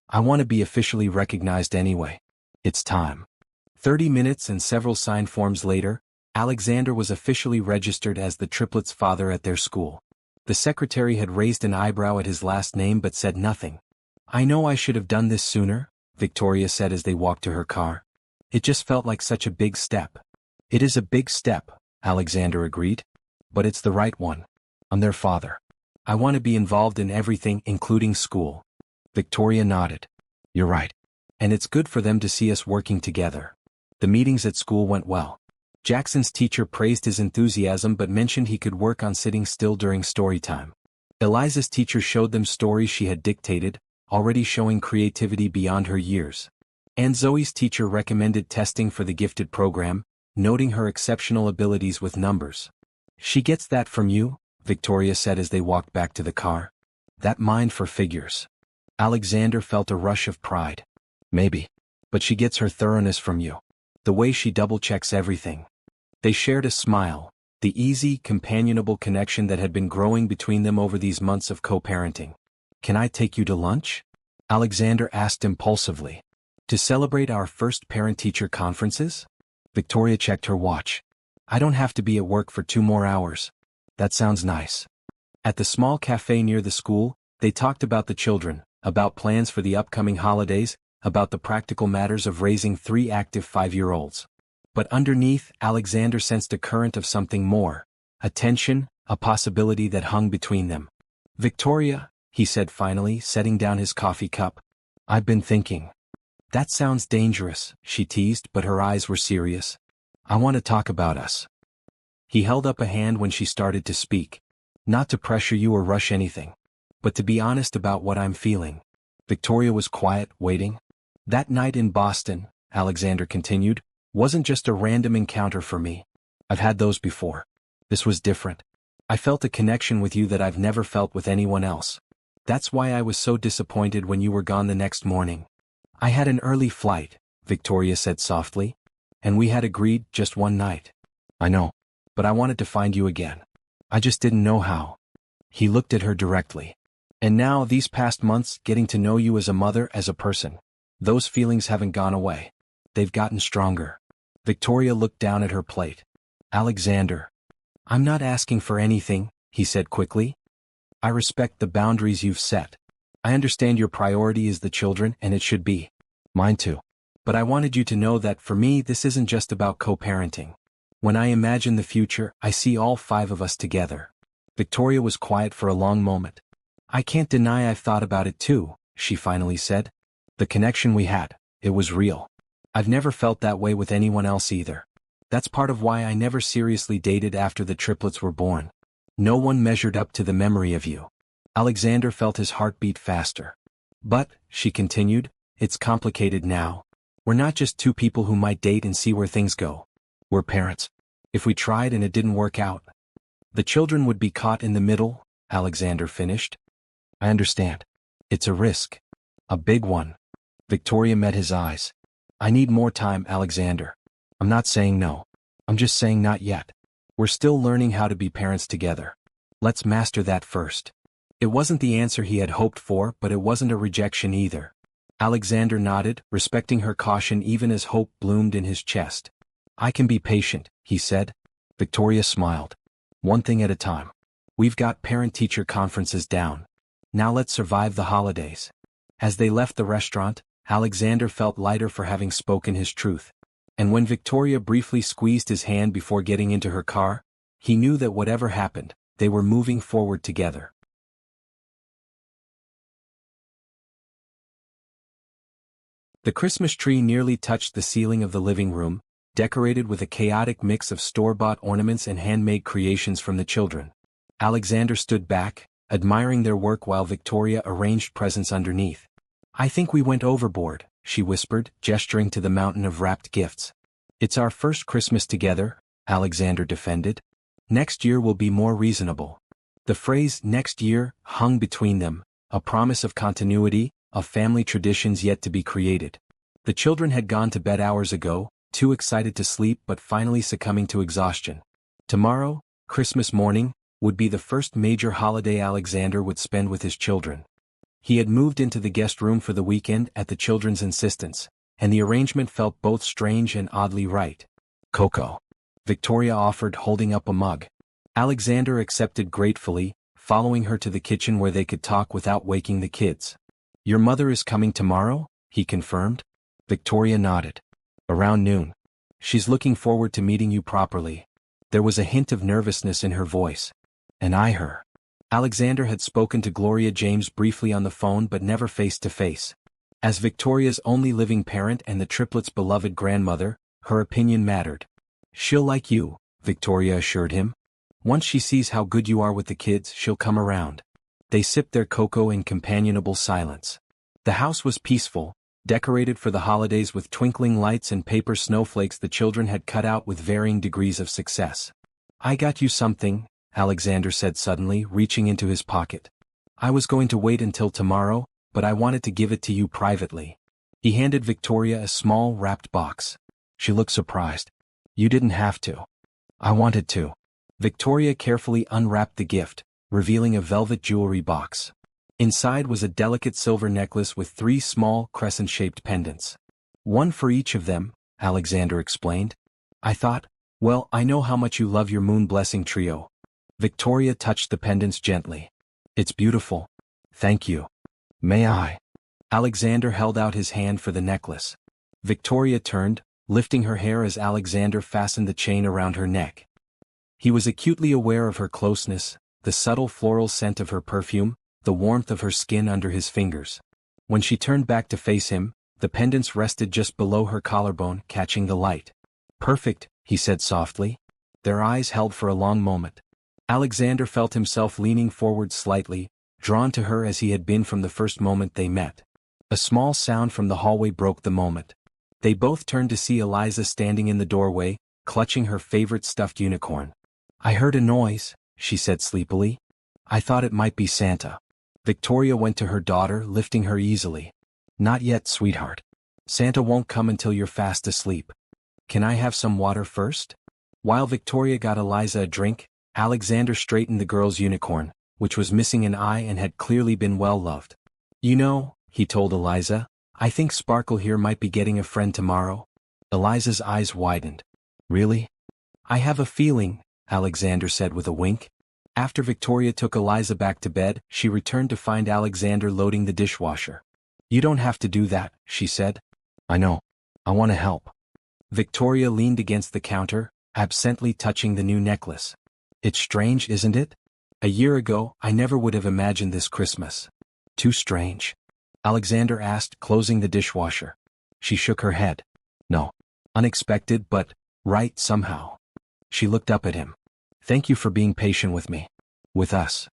S1: I want to be officially recognized anyway. It's time. 30 minutes and several signed forms later, Alexander was officially registered as the triplets' father at their school. The secretary had raised an eyebrow at his last name but said nothing. I know I should have done this sooner, Victoria said as they walked to her car. It just felt like such a big step. It is a big step, Alexander agreed. But it's the right one. I'm their father. I want to be involved in everything, including school. Victoria nodded. You're right. And it's good for them to see us working together. The meetings at school went well. Jackson's teacher praised his enthusiasm but mentioned he could work on sitting still during story time. Eliza's teacher showed them stories she had dictated, already showing creativity beyond her years. And Zoe's teacher recommended testing for the gifted program, noting her exceptional abilities with numbers. "She gets that from you," Victoria said as they walked back to the car. "That mind for figures." Alexander felt a rush of pride. "Maybe. But she gets her thoroughness from you. The way she double-checks everything." They shared a smile, the easy, companionable connection that had been growing between them over these months of co-parenting. "Can I take you to lunch?" Alexander asked impulsively. "To celebrate our first parent-teacher conferences?" Victoria checked her watch. "I don't have to be at work for 2 more hours." "That sounds nice." At the small cafe near the school, they talked about the children, about plans for the upcoming holidays, about the practical matters of raising 3 active 5-year-olds. But underneath, Alexander sensed a current of something more, a tension, a possibility that hung between them. "Victoria," he said finally, setting down his coffee cup, "I've been thinking." "That sounds dangerous," she teased, but her eyes were serious. "I want to talk about us." He held up a hand when she started to speak. "Not to pressure you or rush anything, but to be honest about what I'm feeling." Victoria was quiet, waiting. "That night in Boston," Alexander continued, "wasn't just a random encounter for me. I've had those before. This was different. I felt a connection with you that I've never felt with anyone else. That's why I was so disappointed when you were gone the next morning." "I had an early flight," Victoria said softly. "And we had agreed just one night." "I know. But I wanted to find you again. I just didn't know how." He looked at her directly. "And now, these past months, getting to know you as a mother, as a person, those feelings haven't gone away. They've gotten stronger." Victoria looked down at her plate. "Alexander." "I'm not asking for anything," he said quickly. "I respect the boundaries you've set. I understand your priority is the children, and it should be. Mine too. But I wanted you to know that for me this isn't just about co-parenting. When I imagine the future, I see all 5 of us together." Victoria was quiet for a long moment. "I can't deny I've thought about it too," she finally said. "The connection we had, it was real. I've never felt that way with anyone else either. That's part of why I never seriously dated after the triplets were born. No one measured up to the memory of you." Alexander felt his heart beat faster. "But," she continued, "it's complicated now. We're not just 2 people who might date and see where things go. We're parents. If we tried and it didn't work out, the children would be caught in the middle," Alexander finished. "I understand. It's a risk. A big one." Victoria met his eyes. "I need more time, Alexander. I'm not saying no. I'm just saying not yet. We're still learning how to be parents together. Let's master that first." It wasn't the answer he had hoped for, but it wasn't a rejection either. Alexander nodded, respecting her caution even as hope bloomed in his chest. "I can be patient," he said. Victoria smiled. "One thing at a time. We've got parent-teacher conferences down. Now let's survive the holidays." As they left the restaurant, Alexander felt lighter for having spoken his truth. And when Victoria briefly squeezed his hand before getting into her car, he knew that whatever happened, they were moving forward together. The Christmas tree nearly touched the ceiling of the living room, decorated with a chaotic mix of store-bought ornaments and handmade creations from the children. Alexander stood back, admiring their work while Victoria arranged presents underneath. "I think we went overboard," she whispered, gesturing to the mountain of wrapped gifts. "It's our first Christmas together," Alexander defended. "Next year will be more reasonable." The phrase "next year" hung between them, a promise of continuity, of family traditions yet to be created. The children had gone to bed hours ago, too excited to sleep but finally succumbing to exhaustion. Tomorrow, Christmas morning, would be the first major holiday Alexander would spend with his children. He had moved into the guest room for the weekend at the children's insistence, and the arrangement felt both strange and oddly right. "Cocoa," Victoria offered, holding up a mug. Alexander accepted gratefully, following her to the kitchen where they could talk without waking the kids. "Your mother is coming tomorrow?" he confirmed. Victoria nodded. "Around noon. She's looking forward to meeting you properly." There was a hint of nervousness in her voice. "And I her." Alexander had spoken to Gloria James briefly on the phone but never face to face. As Victoria's only living parent and the triplets' beloved grandmother, her opinion mattered. "She'll like you," Victoria assured him. "Once she sees how good you are with the kids, she'll come around." They sipped their cocoa in companionable silence. The house was peaceful, decorated for the holidays with twinkling lights and paper snowflakes the children had cut out with varying degrees of success. "I got you something," Alexander said suddenly, reaching into his pocket. "I was going to wait until tomorrow, but I wanted to give it to you privately." He handed Victoria a small wrapped box. She looked surprised. "You didn't have to." "I wanted to." Victoria carefully unwrapped the gift, revealing a velvet jewelry box. Inside was a delicate silver necklace with 3 small crescent-shaped pendants. "One for each of them," Alexander explained. "I thought, well, I know how much you love your moon blessing trio." Victoria touched the pendants gently. "It's beautiful. Thank you." "May I?" Alexander held out his hand for the necklace. Victoria turned, lifting her hair as Alexander fastened the chain around her neck. He was acutely aware of her closeness, the subtle floral scent of her perfume, the warmth of her skin under his fingers. When she turned back to face him, the pendants rested just below her collarbone, catching the light. "Perfect," he said softly. Their eyes held for a long moment. Alexander felt himself leaning forward slightly, drawn to her as he had been from the first moment they met. A small sound from the hallway broke the moment. They both turned to see Eliza standing in the doorway, clutching her favorite stuffed unicorn. "I heard a noise," she said sleepily. "I thought it might be Santa." Victoria went to her daughter, lifting her easily. "Not yet, sweetheart. Santa won't come until you're fast asleep. Can I have some water first?" While Victoria got Eliza a drink, Alexander straightened the girl's unicorn, which was missing an eye and had clearly been well loved. "You know," he told Eliza, "I think Sparkle here might be getting a friend tomorrow." Eliza's eyes widened. "Really?" "I have a feeling," Alexander said with a wink. After Victoria took Eliza back to bed, she returned to find Alexander loading the dishwasher. "You don't have to do that," she said. "I know. I want to help." Victoria leaned against the counter, absently touching the new necklace. "It's strange, isn't it? A year ago, I never would have imagined this Christmas." "Too strange?" Alexander asked, closing the dishwasher. She shook her head. "No. Unexpected, but right somehow." She looked up at him. "Thank you for being patient with me. With us.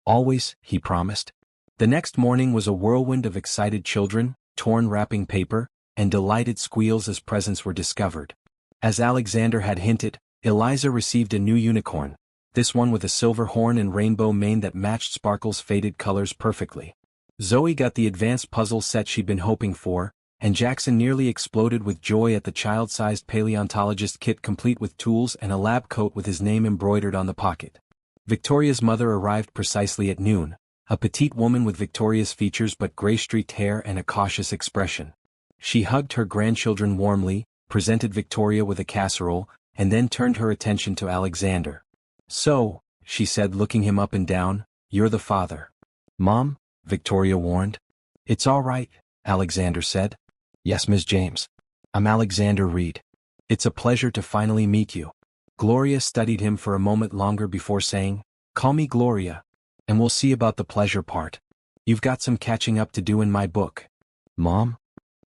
S1: Always," he promised. The next morning was a whirlwind of excited children, torn wrapping paper, and delighted squeals as presents were discovered. As Alexander had hinted, Eliza received a new unicorn, this one with a silver horn and rainbow mane that matched Sparkle's faded colors perfectly. Zoe got the advanced puzzle set she'd been hoping for, and Jackson nearly exploded with joy at the child-sized paleontologist kit complete with tools and a lab coat with his name embroidered on the pocket. Victoria's mother arrived precisely at noon, a petite woman with Victoria's features but gray-streaked hair and a cautious expression. She hugged her grandchildren warmly, presented Victoria with a casserole, and then turned her attention to Alexander. "So," she said, looking him up and down, "you're the father." "Mom," Victoria warned. "It's all right," Alexander said. "Yes, Ms. James. I'm Alexander Reed. It's a pleasure to finally meet you." Gloria studied him for a moment longer before saying, "Call me Gloria, and we'll see about the pleasure part. You've got some catching up to do in my book." "Mom?"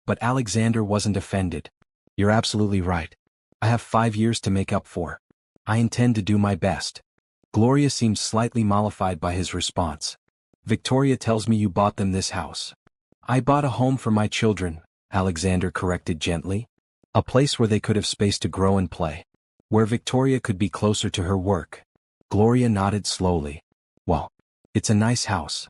S1: But Alexander wasn't offended. "You're absolutely right. I have 5 years to make up for. I intend to do my best." Gloria seemed slightly mollified by his response. "Victoria tells me you bought them this house." "I bought a home for my children," Alexander corrected gently. "A place where they could have space to grow and play. Where Victoria could be closer to her work." Gloria nodded slowly. "Well, it's a nice house."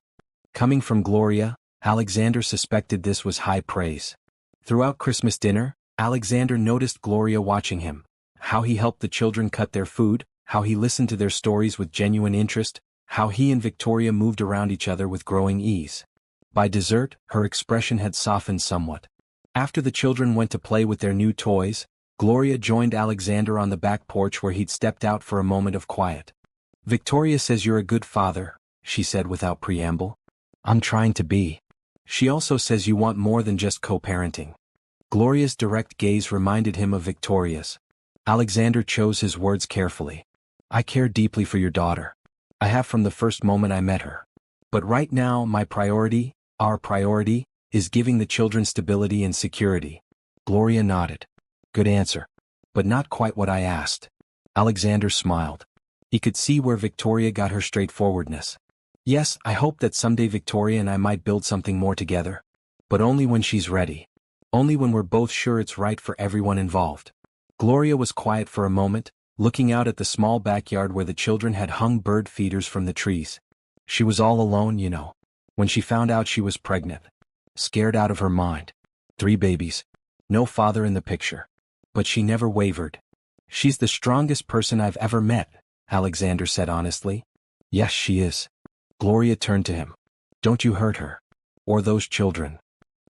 S1: Coming from Gloria, Alexander suspected this was high praise. Throughout Christmas dinner, Alexander noticed Gloria watching him, how he helped the children cut their food, how he listened to their stories with genuine interest, how he and Victoria moved around each other with growing ease. By dessert, her expression had softened somewhat. After the children went to play with their new toys, Gloria joined Alexander on the back porch where he'd stepped out for a moment of quiet. "Victoria says you're a good father," she said without preamble. "I'm trying to be. She also says you want more than just co-parenting." Gloria's direct gaze reminded him of Victoria's. Alexander chose his words carefully. "I care deeply for your daughter. I have from the first moment I met her. But right now my priority, our priority, Is giving the children stability and security. Gloria nodded. Good answer. But not quite what I asked. Alexander smiled. He could see where Victoria got her straightforwardness. Yes, I hope that someday Victoria and I might build something more together. But only when she's ready. Only when we're both sure it's right for everyone involved. Gloria was quiet for a moment, looking out at the small backyard where the children had hung bird feeders from the trees. She was all alone, you know. When she found out she was pregnant. Scared out of her mind. 3 babies. No father in the picture. But she never wavered. She's the strongest person I've ever met, Alexander said honestly. Yes, she is. Gloria turned to him. Don't you hurt her. Or those children.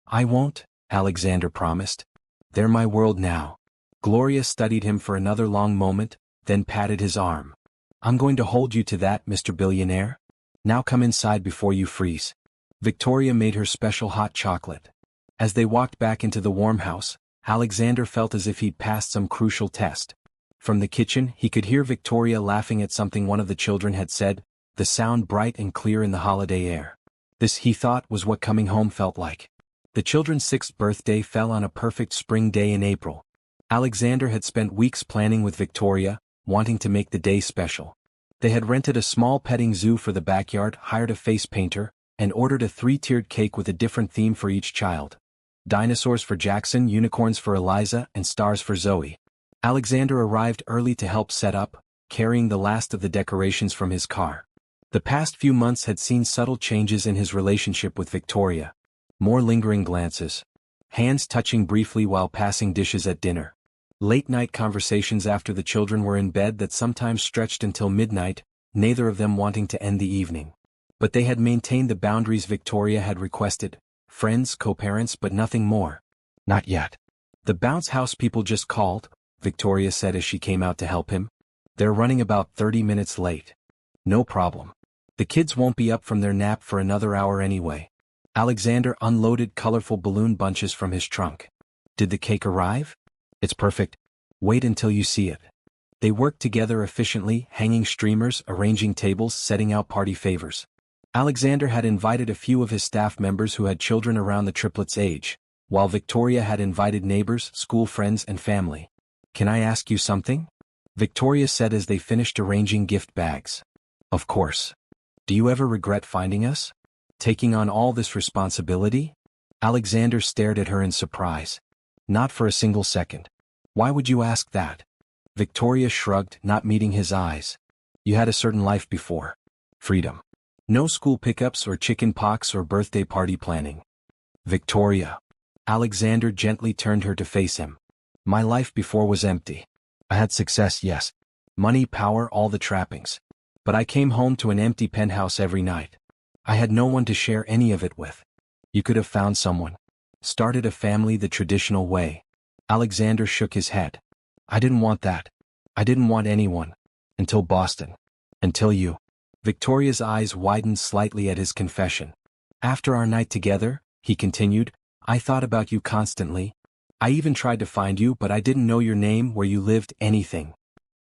S1: I won't, Alexander promised. They're my world now. Gloria studied him for another long moment, then patted his arm. I'm going to hold you to that, Mr. Billionaire. Now come inside before you freeze. Victoria made her special hot chocolate. As they walked back into the warm house, Alexander felt as if he'd passed some crucial test. From the kitchen, he could hear Victoria laughing at something one of the children had said, the sound bright and clear in the holiday air. This, he thought, was what coming home felt like. The children's 6th birthday fell on a perfect spring day in April. Alexander had spent weeks planning with Victoria, wanting to make the day special. They had rented a small petting zoo for the backyard, hired a face painter, and ordered a 3-tiered cake with a different theme for each child. Dinosaurs for Jackson, unicorns for Eliza, and stars for Zoe. Alexander arrived early to help set up, carrying the last of the decorations from his car. The past few months had seen subtle changes in his relationship with Victoria. More lingering glances. Hands touching briefly while passing dishes at dinner. Late-night conversations after the children were in bed that sometimes stretched until midnight, neither of them wanting to end the evening. But they had maintained the boundaries Victoria had requested. Friends, co-parents, but nothing more. Not yet. The bounce house people just called, Victoria said as she came out to help him. They're running about 30 minutes late. No problem. The kids won't be up from their nap for another hour anyway. Alexander unloaded colorful balloon bunches from his trunk. Did the cake arrive? It's perfect. Wait until you see it. They worked together efficiently, hanging streamers, arranging tables, setting out party favors. Alexander had invited a few of his staff members who had children around the triplets' age, while Victoria had invited neighbors, school friends, and family. Can I ask you something? Victoria said as they finished arranging gift bags. Of course. Do you ever regret finding us? Taking on all this responsibility? Alexander stared at her in surprise. Not for a single second. Why would you ask that? Victoria shrugged, not meeting his eyes. You had a certain life before. Freedom. No school pickups or chicken pox or birthday party planning. Victoria. Alexander gently turned her to face him. My life before was empty. I had success, yes. Money, power, all the trappings. But I came home to an empty penthouse every night. I had no one to share any of it with. You could have found someone. Started a family the traditional way. Alexander shook his head. I didn't want that. I didn't want anyone. Until Boston. Until you. Victoria's eyes widened slightly at his confession. After our night together, he continued, I thought about you constantly. I even tried to find you, but I didn't know your name, where you lived, anything.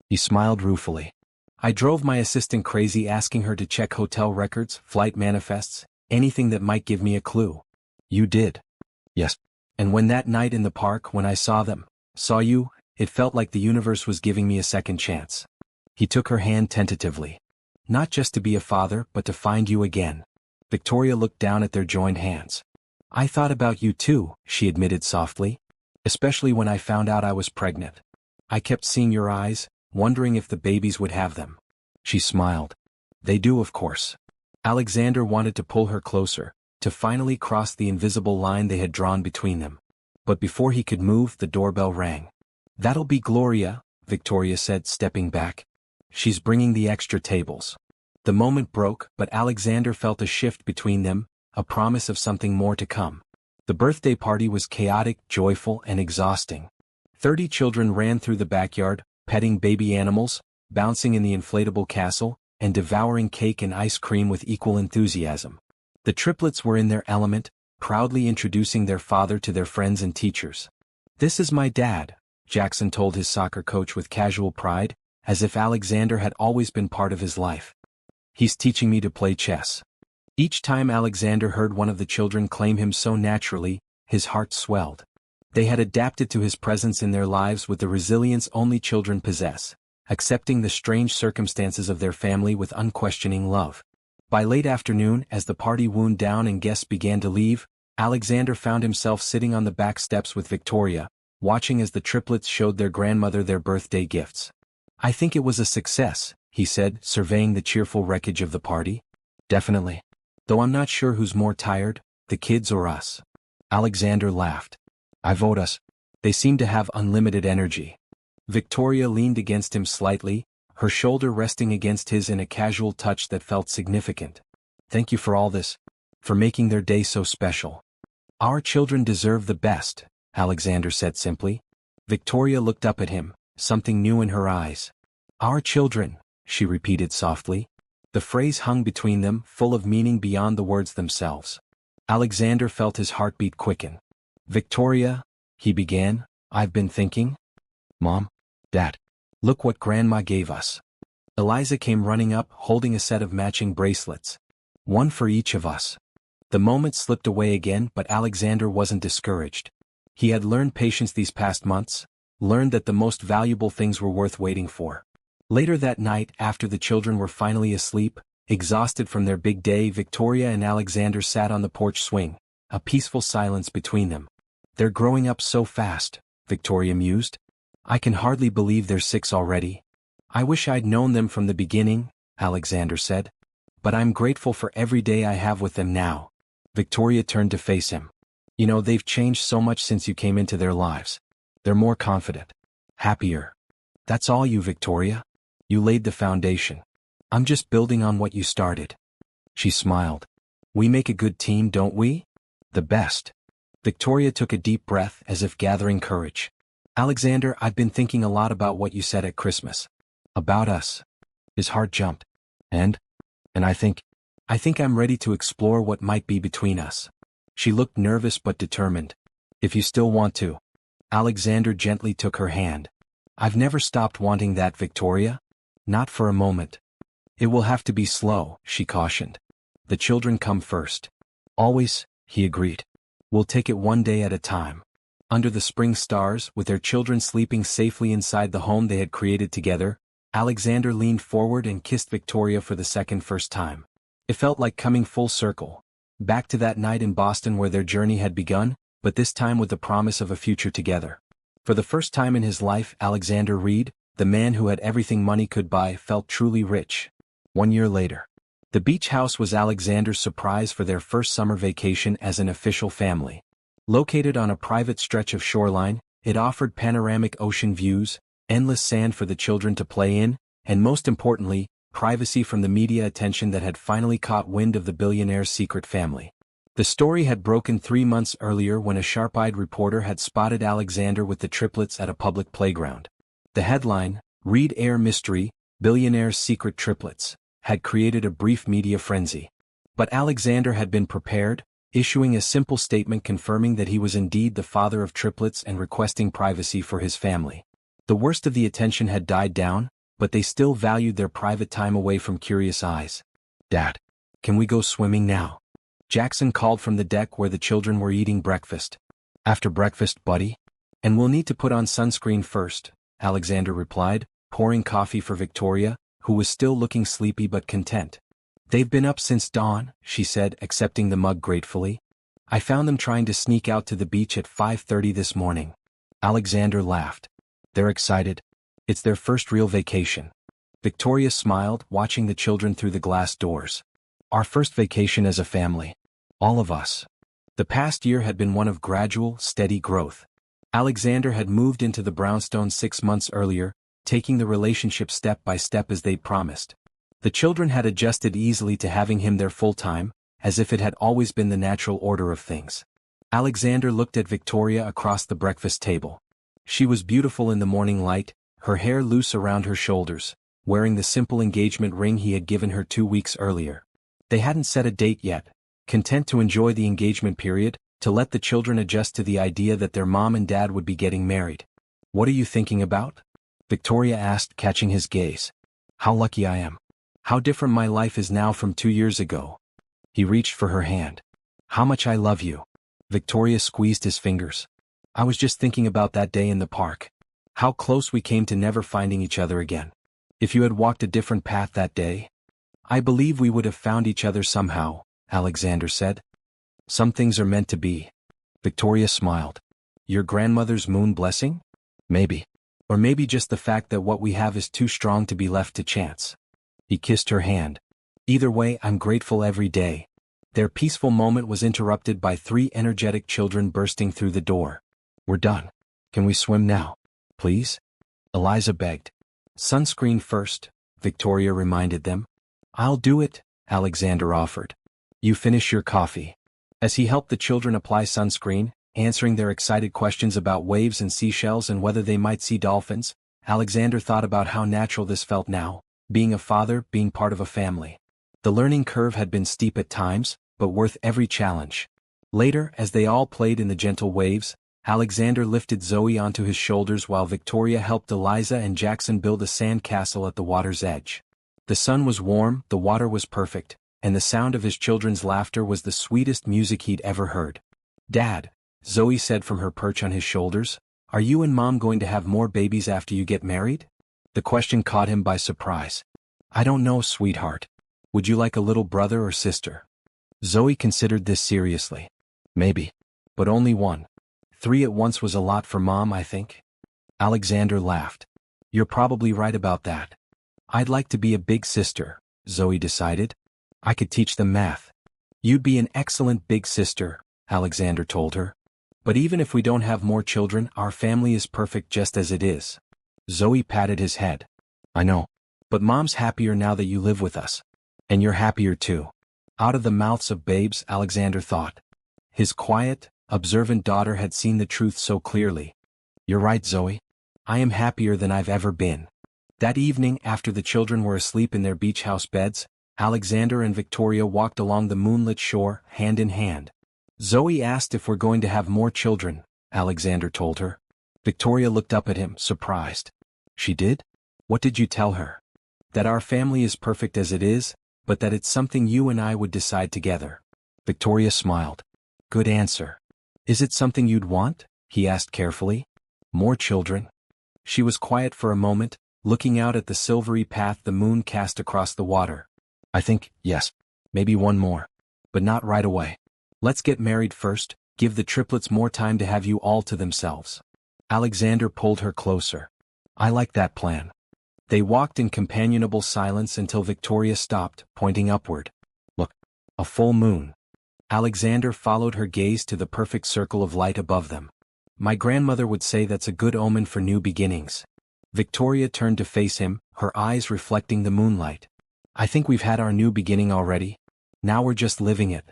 S1: He smiled ruefully. I drove my assistant crazy asking her to check hotel records, flight manifests, anything that might give me a clue. You did. Yes. And when that night in the park, when I saw you, it felt like the universe was giving me a second chance. He took her hand tentatively. Not just to be a father, but to find you again. Victoria looked down at their joined hands. I thought about you too, she admitted softly. Especially when I found out I was pregnant. I kept seeing your eyes, wondering if the babies would have them. She smiled. They do, of course. Alexander wanted to pull her closer, to finally cross the invisible line they had drawn between them. But before he could move, the doorbell rang. That'll be Gloria, Victoria said, stepping back. She's bringing the extra tables. The moment broke, but Alexander felt a shift between them, a promise of something more to come. The birthday party was chaotic, joyful, and exhausting. 30 children ran through the backyard, petting baby animals, bouncing in the inflatable castle, and devouring cake and ice cream with equal enthusiasm. The triplets were in their element, proudly introducing their father to their friends and teachers. This is my dad, Jackson told his soccer coach with casual pride, as if Alexander had always been part of his life. He's teaching me to play chess. Each time Alexander heard one of the children claim him so naturally, his heart swelled. They had adapted to his presence in their lives with the resilience only children possess, accepting the strange circumstances of their family with unquestioning love. By late afternoon, as the party wound down and guests began to leave, Alexander found himself sitting on the back steps with Victoria, watching as the triplets showed their grandmother their birthday gifts. "I think it was a success," he said, surveying the cheerful wreckage of the party. "Definitely. Though I'm not sure who's more tired, the kids or us." Alexander laughed. "I vote us. They seem to have unlimited energy." Victoria leaned against him slightly, her shoulder resting against his in a casual touch that felt significant. "Thank you for all this, for making their day so special." "Our children deserve the best," Alexander said simply. Victoria looked up at him, something new in her eyes. "Our children," she repeated softly. The phrase hung between them, full of meaning beyond the words themselves. Alexander felt his heartbeat quicken. "Victoria," he began, "I've been thinking." "Mom? Dad? Look what Grandma gave us." Eliza came running up, holding a set of matching bracelets. "One for each of us." The moment slipped away again, but Alexander wasn't discouraged. He had learned patience these past months, learned that the most valuable things were worth waiting for. Later that night, after the children were finally asleep, exhausted from their big day, Victoria and Alexander sat on the porch swing, a peaceful silence between them. "They're growing up so fast," Victoria mused. "I can hardly believe they're 6 already." "I wish I'd known them from the beginning," Alexander said. "But I'm grateful for every day I have with them now." Victoria turned to face him. "You know, they've changed so much since you came into their lives. They're more confident, happier." "That's all you, Victoria. You laid the foundation. I'm just building on what you started." She smiled. "We make a good team, don't we?" "The best." Victoria took a deep breath, as if gathering courage. "Alexander, I've been thinking a lot about what you said at Christmas. About us." His heart jumped. And I think I'm ready to explore what might be between us." She looked nervous but determined. "If you still want to." Alexander gently took her hand. "I've never stopped wanting that, Victoria. Not for a moment." "It will have to be slow," she cautioned. "The children come first." "Always," he agreed. "We'll take it one day at a time." Under the spring stars, with their children sleeping safely inside the home they had created together, Alexander leaned forward and kissed Victoria for the first time. It felt like coming full circle, back to that night in Boston where their journey had begun, but this time with the promise of a future together. For the first time in his life, Alexander Reed, the man who had everything money could buy, felt truly rich. 1 year later. The beach house was Alexander's surprise for their first summer vacation as an official family. Located on a private stretch of shoreline, it offered panoramic ocean views, endless sand for the children to play in, and most importantly, privacy from the media attention that had finally caught wind of the Billionaire's secret family. The story had broken 3 months earlier when a sharp-eyed reporter had spotted Alexander with the triplets at a public playground. The headline, "Reed Heir Mystery, Billionaire's Secret Triplets," had created a brief media frenzy. But Alexander had been prepared, issuing a simple statement confirming that he was indeed the father of triplets and requesting privacy for his family. The worst of the attention had died down, but they still valued their private time away from curious eyes. "Dad, can we go swimming now?" Jackson called from the deck where the children were eating breakfast. "After breakfast, buddy? And we'll need to put on sunscreen first," Alexander replied, pouring coffee for Victoria, who was still looking sleepy but content. "They've been up since dawn," she said, accepting the mug gratefully. "I found them trying to sneak out to the beach at 5:30 this morning." Alexander laughed. "They're excited. It's their first real vacation." Victoria smiled, watching the children through the glass doors. "Our first vacation as a family. All of us." The past year had been one of gradual, steady growth. Alexander had moved into the brownstone 6 months earlier, taking the relationship step by step as they'd promised. The children had adjusted easily to having him there full-time, as if it had always been the natural order of things. Alexander looked at Victoria across the breakfast table. She was beautiful in the morning light, her hair loose around her shoulders, wearing the simple engagement ring he had given her 2 weeks earlier. They hadn't set a date yet, content to enjoy the engagement period, to let the children adjust to the idea that their mom and dad would be getting married. "What are you thinking about?" Victoria asked, catching his gaze. "How lucky I am. How different my life is now from 2 years ago." He reached for her hand. How much I love you. Victoria squeezed his fingers. I was just thinking about that day in the park. How close we came to never finding each other again. If you had walked a different path that day, I believe we would have found each other somehow, Alexander said. Some things are meant to be. Victoria smiled. Your grandmother's moon blessing? Maybe. Or maybe just the fact that what we have is too strong to be left to chance. He kissed her hand. Either way, I'm grateful every day. Their peaceful moment was interrupted by 3 energetic children bursting through the door. We're done. Can we swim now? Please? Eliza begged. Sunscreen first, Victoria reminded them. I'll do it, Alexander offered. You finish your coffee. As he helped the children apply sunscreen, answering their excited questions about waves and seashells and whether they might see dolphins, Alexander thought about how natural this felt now, being a father, being part of a family. The learning curve had been steep at times, but worth every challenge. Later, as they all played in the gentle waves, Alexander lifted Zoe onto his shoulders while Victoria helped Eliza and Jackson build a sand castle at the water's edge. The sun was warm, the water was perfect, and the sound of his children's laughter was the sweetest music he'd ever heard. Dad, Zoe said from her perch on his shoulders, are you and Mom going to have more babies after you get married? The question caught him by surprise. I don't know, sweetheart. Would you like a little brother or sister? Zoe considered this seriously. Maybe. But only one. 3 at once was a lot for Mom, I think. Alexander laughed. You're probably right about that. I'd like to be a big sister, Zoe decided. I could teach them math. You'd be an excellent big sister, Alexander told her. But even if we don't have more children, our family is perfect just as it is. Zoe patted his head. I know. But Mom's happier now that you live with us. And you're happier too. Out of the mouths of babes, Alexander thought. His quiet, observant daughter had seen the truth so clearly. You're right, Zoe. I am happier than I've ever been. That evening, after the children were asleep in their beach house beds, Alexander and Victoria walked along the moonlit shore, hand in hand. Zoe asked if we're going to have more children, Alexander told her. Victoria looked up at him, surprised. She did? What did you tell her? That our family is perfect as it is, but that it's something you and I would decide together. Victoria smiled. Good answer. Is it something you'd want? He asked carefully. More children? She was quiet for a moment, looking out at the silvery path the moon cast across the water. I think, yes. Maybe one more. But not right away. Let's get married first, give the triplets more time to have you all to themselves. Alexander pulled her closer. I like that plan. They walked in companionable silence until Victoria stopped, pointing upward. Look, a full moon. Alexander followed her gaze to the perfect circle of light above them. My grandmother would say that's a good omen for new beginnings. Victoria turned to face him, her eyes reflecting the moonlight. I think we've had our new beginning already. Now we're just living it.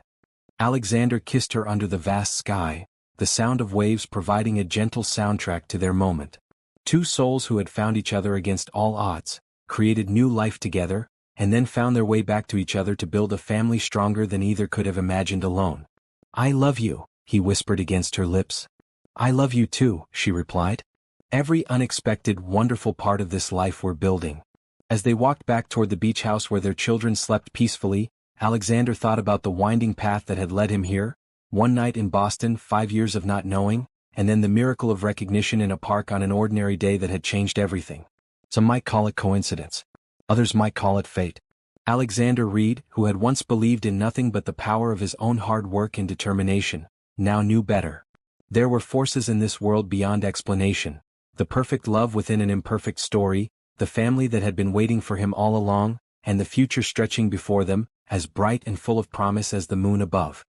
S1: Alexander kissed her under the vast sky, the sound of waves providing a gentle soundtrack to their moment. 2 souls who had found each other against all odds, created new life together, and then found their way back to each other to build a family stronger than either could have imagined alone. I love you, he whispered against her lips. I love you too, she replied. Every unexpected, wonderful part of this life we're building. As they walked back toward the beach house where their children slept peacefully, Alexander thought about the winding path that had led him here, one night in Boston, 5 years of not knowing, and then the miracle of recognition in a park on an ordinary day that had changed everything. Some might call it coincidence. Others might call it fate. Alexander Reed, who had once believed in nothing but the power of his own hard work and determination, now knew better. There were forces in this world beyond explanation, the perfect love within an imperfect story, the family that had been waiting for him all along, and the future stretching before them, as bright and full of promise as the moon above.